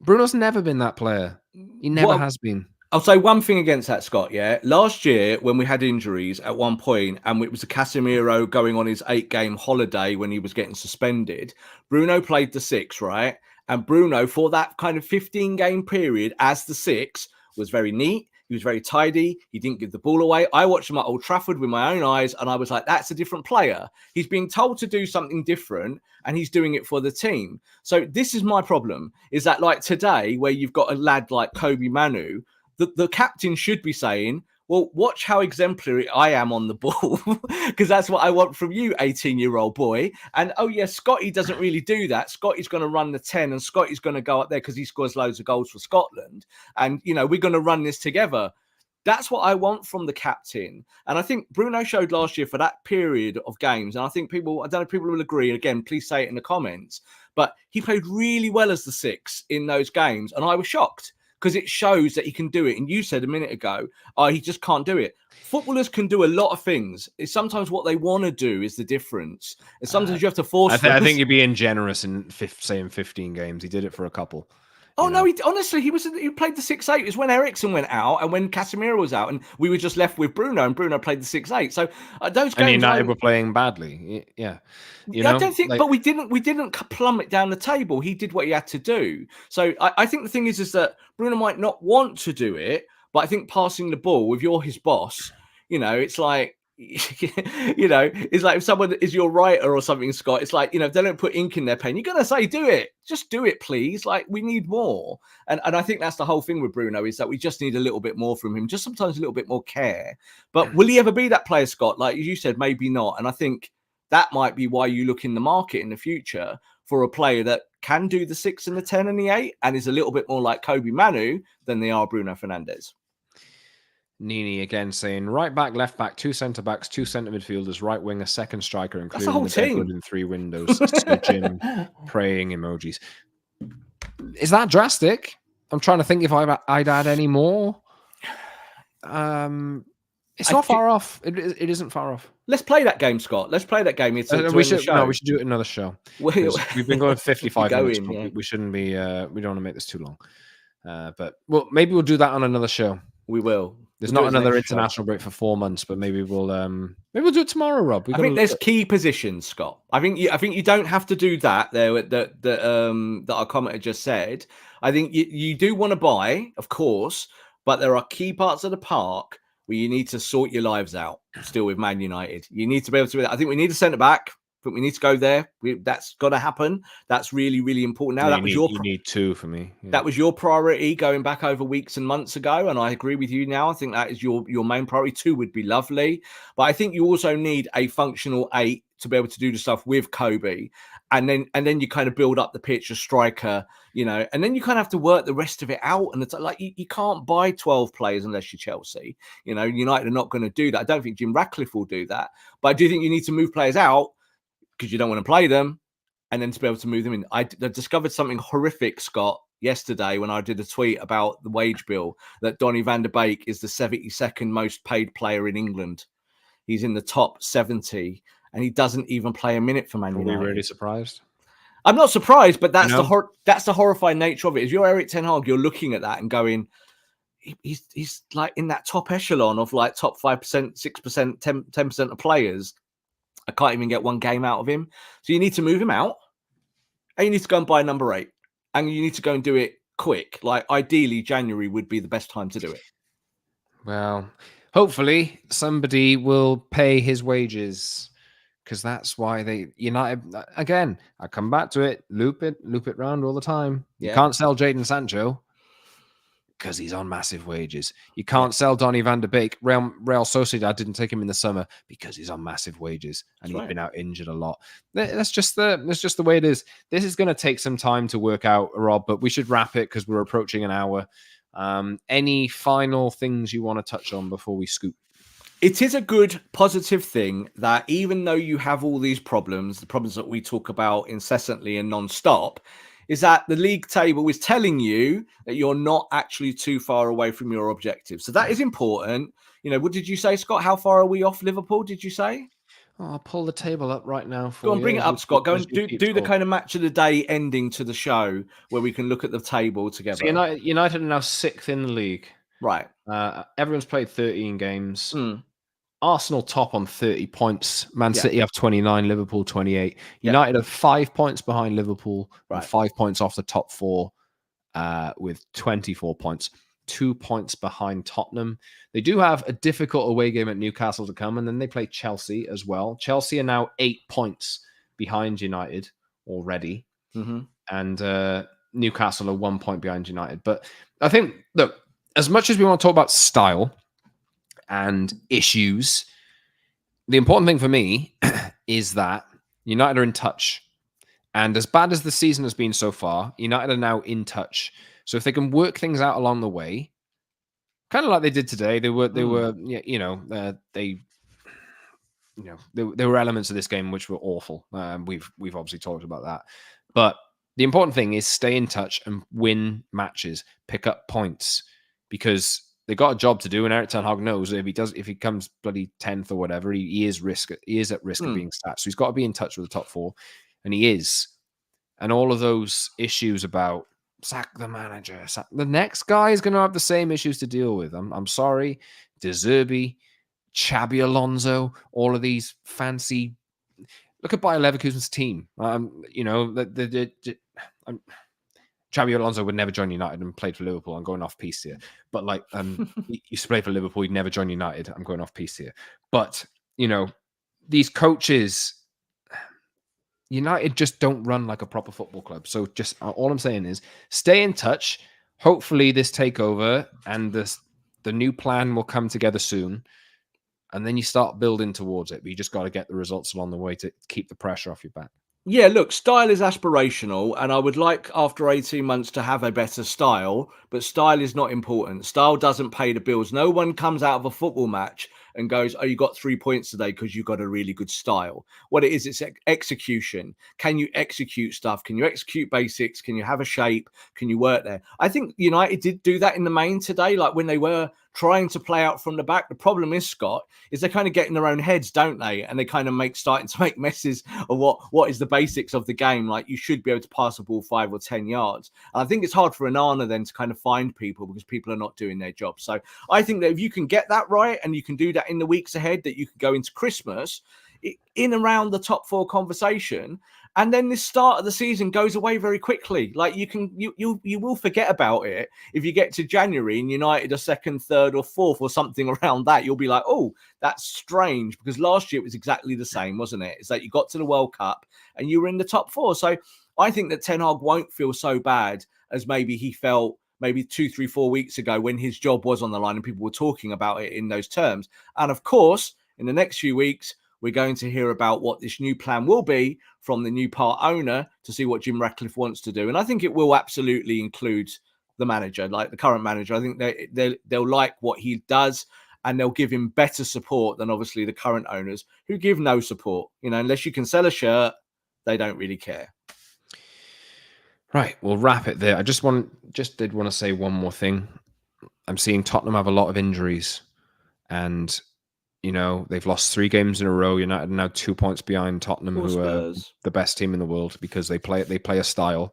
Bruno's never been that player. He never has been. I'll say one thing against that, Scott, Last year, when we had injuries at one point, and it was a Casemiro going on his 8-game holiday when he was getting suspended, Bruno played the 6, right? And Bruno, for that kind of 15-game period as the 6, was very neat. He was very tidy. He didn't give the ball away. I watched him at Old Trafford with my own eyes, and I was like, that's a different player. He's being told to do something different, and he's doing it for the team. So this is my problem, is that like today, where you've got a lad like Kobbie Mainoo, the captain should be saying, well, watch how exemplary I am on the ball, because that's what I want from you, 18-year-old boy. And, oh, yeah, Scotty doesn't really do that. Scotty's going to run the 10, and Scotty's going to go up there because he scores loads of goals for Scotland. And, we're going to run this together. That's what I want from the captain. And I think Bruno showed last year for that period of games, and I think I don't know if people will agree. Again, please say it in the comments. But he played really well as the 6 in those games, and I was shocked, because it shows that he can do it. And you said a minute ago, he just can't do it. Footballers can do a lot of things. It's sometimes what they want to do is the difference. And sometimes you have to force. I think you're being generous in saying 15 games. He did it for a couple. Oh, no, he played the 6-8. It was when Eriksen went out and when Casemiro was out, and we were just left with Bruno, and Bruno played the 6-8. So those games. And United were playing badly. Yeah. I don't think, but we didn't plummet down the table. He did what he had to do. So I think the thing is that Bruno might not want to do it, but I think passing the ball, if you're his boss, it's like, you know, it's like if someone is your writer or something, Scott, it's like, you know, if they don't put ink in their pen, you're going to say, do it. Just do it, please. Like, we need more. And I think that's the whole thing with Bruno, is that we just need a little bit more from him, just sometimes a little bit more care. But will he ever be that player, Scott? Like you said, maybe not. And I think that might be why you look in the market in the future for a player that can do the 6 and the 10 and the 8 and is a little bit more like Kobbie Mainoo than they are Bruno Fernandez. Nini again saying right back, left back, 2 centre backs, 2 centre midfielders, right wing, a second striker, including the bedroom in 3 windows. Sir Jim praying emojis. Is that drastic? I'm trying to think if I'd add any more. It's not far off. It isn't far off. Let's play that game, Scott. Let's play that game. We should do it another show. We've been going 55 minutes. Yeah. We shouldn't be. We don't want to make this too long. But maybe we'll do that on another show. We will. There's not another international break for 4 months, but maybe we'll do it tomorrow, Rob. I think there's key positions, Scott. I think you don't have to do that there that our commenter just said. I think you do want to buy, of course, but there are key parts of the park where you need to sort your lives out. Still with Man United, you need to be able to. I think we need a centre back. But we need to go there. That's got to happen. That's really, really important. Now, you need 2 for me. Yeah. That was your priority going back over weeks and months ago, and I agree with you now. I think that is your main priority. 2 would be lovely, but I think you also need a functional 8 to be able to do the stuff with Kobbie, and then you kind of build up the pitch, a striker, you know, and then you kind of have to work the rest of it out. And it's like you can't buy 12 players unless you're Chelsea. You know, United are not going to do that. I don't think Jim Ratcliffe will do that, but I do think you need to move players out, because you don't want to play them, and then to be able to move them in. I discovered something horrific, Scott, yesterday when I did a tweet about the wage bill, that Donny van der Beek is the 72nd most paid player in England. He's in the top 70, and he doesn't even play a minute for Man United. Are we really surprised? I'm not surprised, but that's the horrifying nature of it. If you're Erik ten Hag, you're looking at that and going, he's like in that top echelon of like top 5%, 6%, 10% of players. I can't even get one game out of him. So you need to move him out, and you need to go and buy number 8, and you need to go and do it quick. Like ideally, January would be the best time to do it. Well, hopefully somebody will pay his wages, because that's why United, again, I come back to it, loop it round all the time. You can't sell Jadon Sancho because he's on massive wages. You can't sell Donny van der Beek. Real Sociedad didn't take him in the summer because he's on massive wages, and he's been out injured a lot. That's just the way it is. This is going to take some time to work out, Rob, but we should wrap it because we're approaching an hour. Any final things you want to touch on before we scoop? It is a good, positive thing that even though you have all these problems, the problems that we talk about incessantly and non-stop, is that the league table is telling you that you're not actually too far away from your objective. So that is important. You know, what did you say, Scott? How far are we off Liverpool, did you say? Oh, I'll pull the table up right now for you. Go on, bring it up, Scott. Go and do the kind of match of the day ending to the show where we can look at the table together. So United are now 6th in the league. Right. Everyone's played 13 games. Arsenal top on 30 points. Man City have 29, Liverpool 28. United are 5 points behind Liverpool, and 5 points off the top 4 with 24 points. 2 points behind Tottenham. They do have a difficult away game at Newcastle to come, and then they play Chelsea as well. Chelsea are now 8 points behind United already, and Newcastle are 1 point behind United. But I think, look, as much as we want to talk about style and issues, the important thing for me is that United are in touch. And as bad as the season has been so far, United are now in touch. So if they can work things out along the way, kind of like they did today, there were elements of this game which were awful. We've obviously talked about that. But the important thing is stay in touch and win matches, pick up points, because they got a job to do, and Erik ten Hag knows if he comes bloody 10th or whatever, he is at risk of being sacked. So he's got to be in touch with the top 4, and he is. And all of those issues about sack the manager, the next guy is going to have the same issues to deal with. I'm sorry, De Zerbi, Xabi Alonso, all of these fancy. Look at Bayer Leverkusen's team. Xabi Alonso would never join United and played for Liverpool. I'm going off piece here. But he used to play for Liverpool. He'd never join United. I'm going off piece here. But these coaches, United just don't run like a proper football club. So just all I'm saying is stay in touch. Hopefully this takeover and the new plan will come together soon. And then you start building towards it. But you just got to get the results along the way to keep the pressure off your back. Yeah, look, style is aspirational, and I would like after 18 months to have a better style, but style is not important. Style doesn't pay the bills. No one comes out of a football match and goes, oh, you got 3 points today because you got a really good style. What it is, it's execution. Can you execute stuff? Can you execute basics? Can you have a shape? Can you work there? I think United did do that in the main today, like when they were trying to play out from the back. The problem is, Scott, is they kind of get in their own heads, don't they? And they kind of starting to make messes of what is the basics of the game. Like, you should be able to pass the ball 5 or 10 yards. And I think it's hard for Onana then to kind of find people because people are not doing their job. So I think that if you can get that right and you can do that in the weeks ahead, that you can go into Christmas in around the top 4 conversation. And then this start of the season goes away very quickly. Like, you will forget about it. If you get to January and United are 2nd, 3rd or 4th or something around that, you'll be like, oh, that's strange, because last year it was exactly the same, wasn't it? It's like you got to the World Cup and you were in the top 4. So I think that Ten Hag won't feel so bad as maybe he felt maybe 2, 3, 4 weeks ago when his job was on the line and people were talking about it in those terms. And of course, in the next few weeks, we're going to hear about what this new plan will be from the new part owner to see what Jim Ratcliffe wants to do. And I think it will absolutely include the manager, like the current manager. I think they'll like what he does, and they'll give him better support than obviously the current owners, who give no support. Unless you can sell a shirt, they don't really care. Right, we'll wrap it there. I just did want to say one more thing. I'm seeing Tottenham have a lot of injuries, and they've lost 3 games in a row. United are now 2 points behind Tottenham, who are the best team in the world, because they play a style.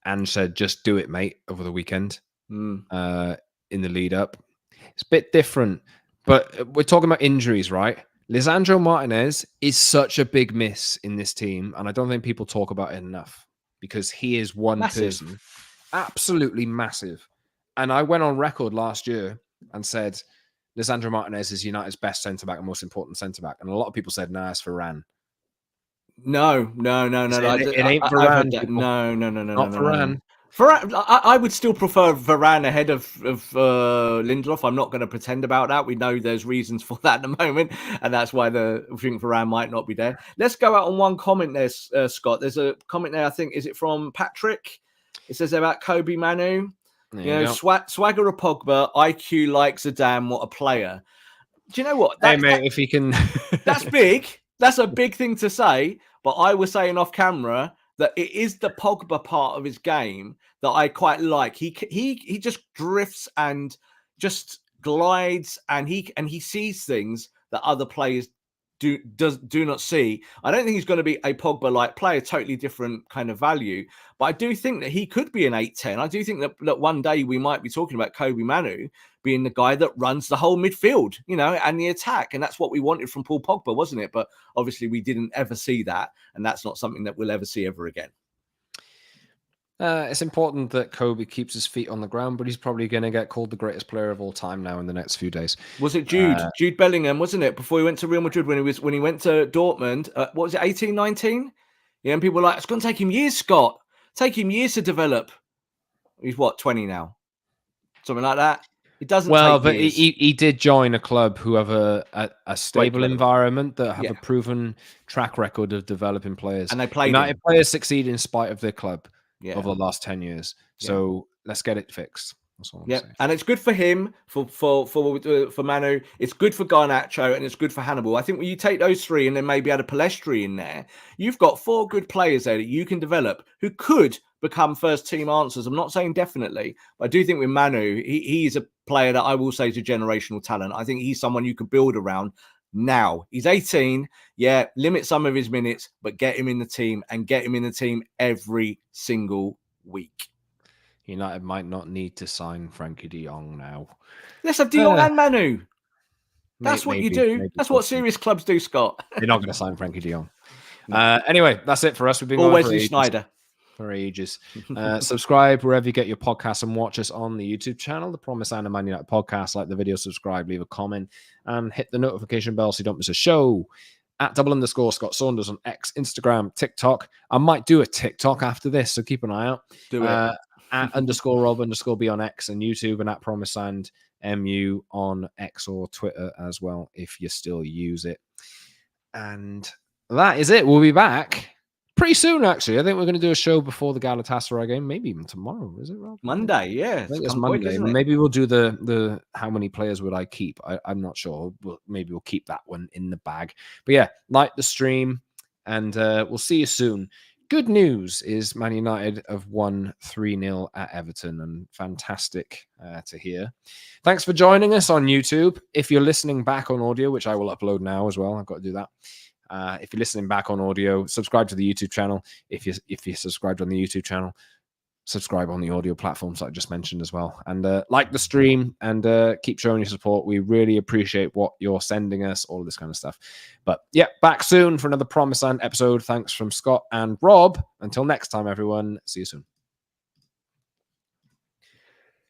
And said, just do it, mate, over the weekend in the lead up. It's a bit different, but we're talking about injuries, right? Lisandro Martinez is such a big miss in this team, and I don't think people talk about it enough, because he is one person, absolutely massive. And I went on record last year and said, Lisandro Martinez is United's best centre-back and most important centre-back. And a lot of people said, nah, it's Varane. No. It ain't Varane. No. Not Varane. I would still prefer Varane ahead of Lindelof. I'm not going to pretend about that. We know there's reasons for that at the moment, and that's why I think Varane might not be there. Let's go out on one comment there, Scott. There's a comment there, I think, is it from Patrick? It says about Kobbie Mainoo. Swagger or Pogba, IQ likes a damn, what a player. Do you know what? If he can... That's big. That's a big thing to say. But I was saying off camera that it is the Pogba part of his game that I quite like. He just drifts and just glides, and he sees things that other players do not see. I don't think he's going to be a Pogba-like player, totally different kind of value. But I do think that he could be an 8-10. I do think that one day we might be talking about Kobbie Mainoo being the guy that runs the whole midfield, and the attack. And that's what we wanted from Paul Pogba, wasn't it? But obviously we didn't ever see that. And that's not something that we'll ever see ever again. It's important that Kobbie keeps his feet on the ground, but he's probably going to get called the greatest player of all time now in the next few days. Was it Jude Bellingham, wasn't it? Before he went to Real Madrid, when he went to Dortmund, what was it, 18, 19? Yeah, and people were like, it's going to take him years, Scott. Take him years to develop. He's what, 20 now? Something like that. It doesn't take but years. he did join a club who have a stable environment, that have a proven track record of developing players. And they played United players succeed in spite of their club over the last 10 years. So let's get it fixed. That's all I'm saying. And it's good for him, for Manu. It's good for Garnacho, and it's good for Hannibal. I think when you take those 3 and then maybe add a Palestri in there, you've got 4 good players there that you can develop who could become first team answers. I'm not saying definitely, but I do think with Manu, he's a player that I will say is a generational talent. I think he's someone you could build around. Now he's 18. Limit some of his minutes, but get him in the team, and get him in the team every single week. United might not need to sign Frankie de Jong now. Let's have de Jong and Manu. That's what you do. That's what serious clubs do, Scott. They're not going to sign Frankie de Jong. Anyway, that's it for us. We've been or Wesley Sneijder. for ages. Subscribe wherever you get your podcasts and watch us on the YouTube channel, The Promise and the Man Utd Podcast. Like the video, subscribe, leave a comment, and hit the notification bell so you don't miss a show. At @_ Scott Saunders on X, Instagram, TikTok. I might do a TikTok after this, so keep an eye out. Do it. At _Rob_B on X and YouTube, and at Promise and MU on X or Twitter as well, if you still use it. And that is it. We'll be back pretty soon, actually. I think we're going to do a show before the Galatasaray game, maybe even tomorrow. Is it, Rob? Monday, yeah. I think it's Monday. Quick, maybe we'll do the how many players would I keep? I'm not sure. Maybe we'll keep that one in the bag. But yeah, like the stream, and we'll see you soon. Good news is Man United have won 3-0 at Everton, and fantastic to hear. Thanks for joining us on YouTube. If you're listening back on audio, which I will upload now as well, I've got to do that. If you're listening back on audio, subscribe to the YouTube channel. If you subscribed on the YouTube channel, subscribe on the audio platforms that I just mentioned as well. And like the stream and keep showing your support. We really appreciate what you're sending us, all of this kind of stuff. But yeah, back soon for another Promise and episode. Thanks from Scott and Rob. Until next time, everyone. See you soon.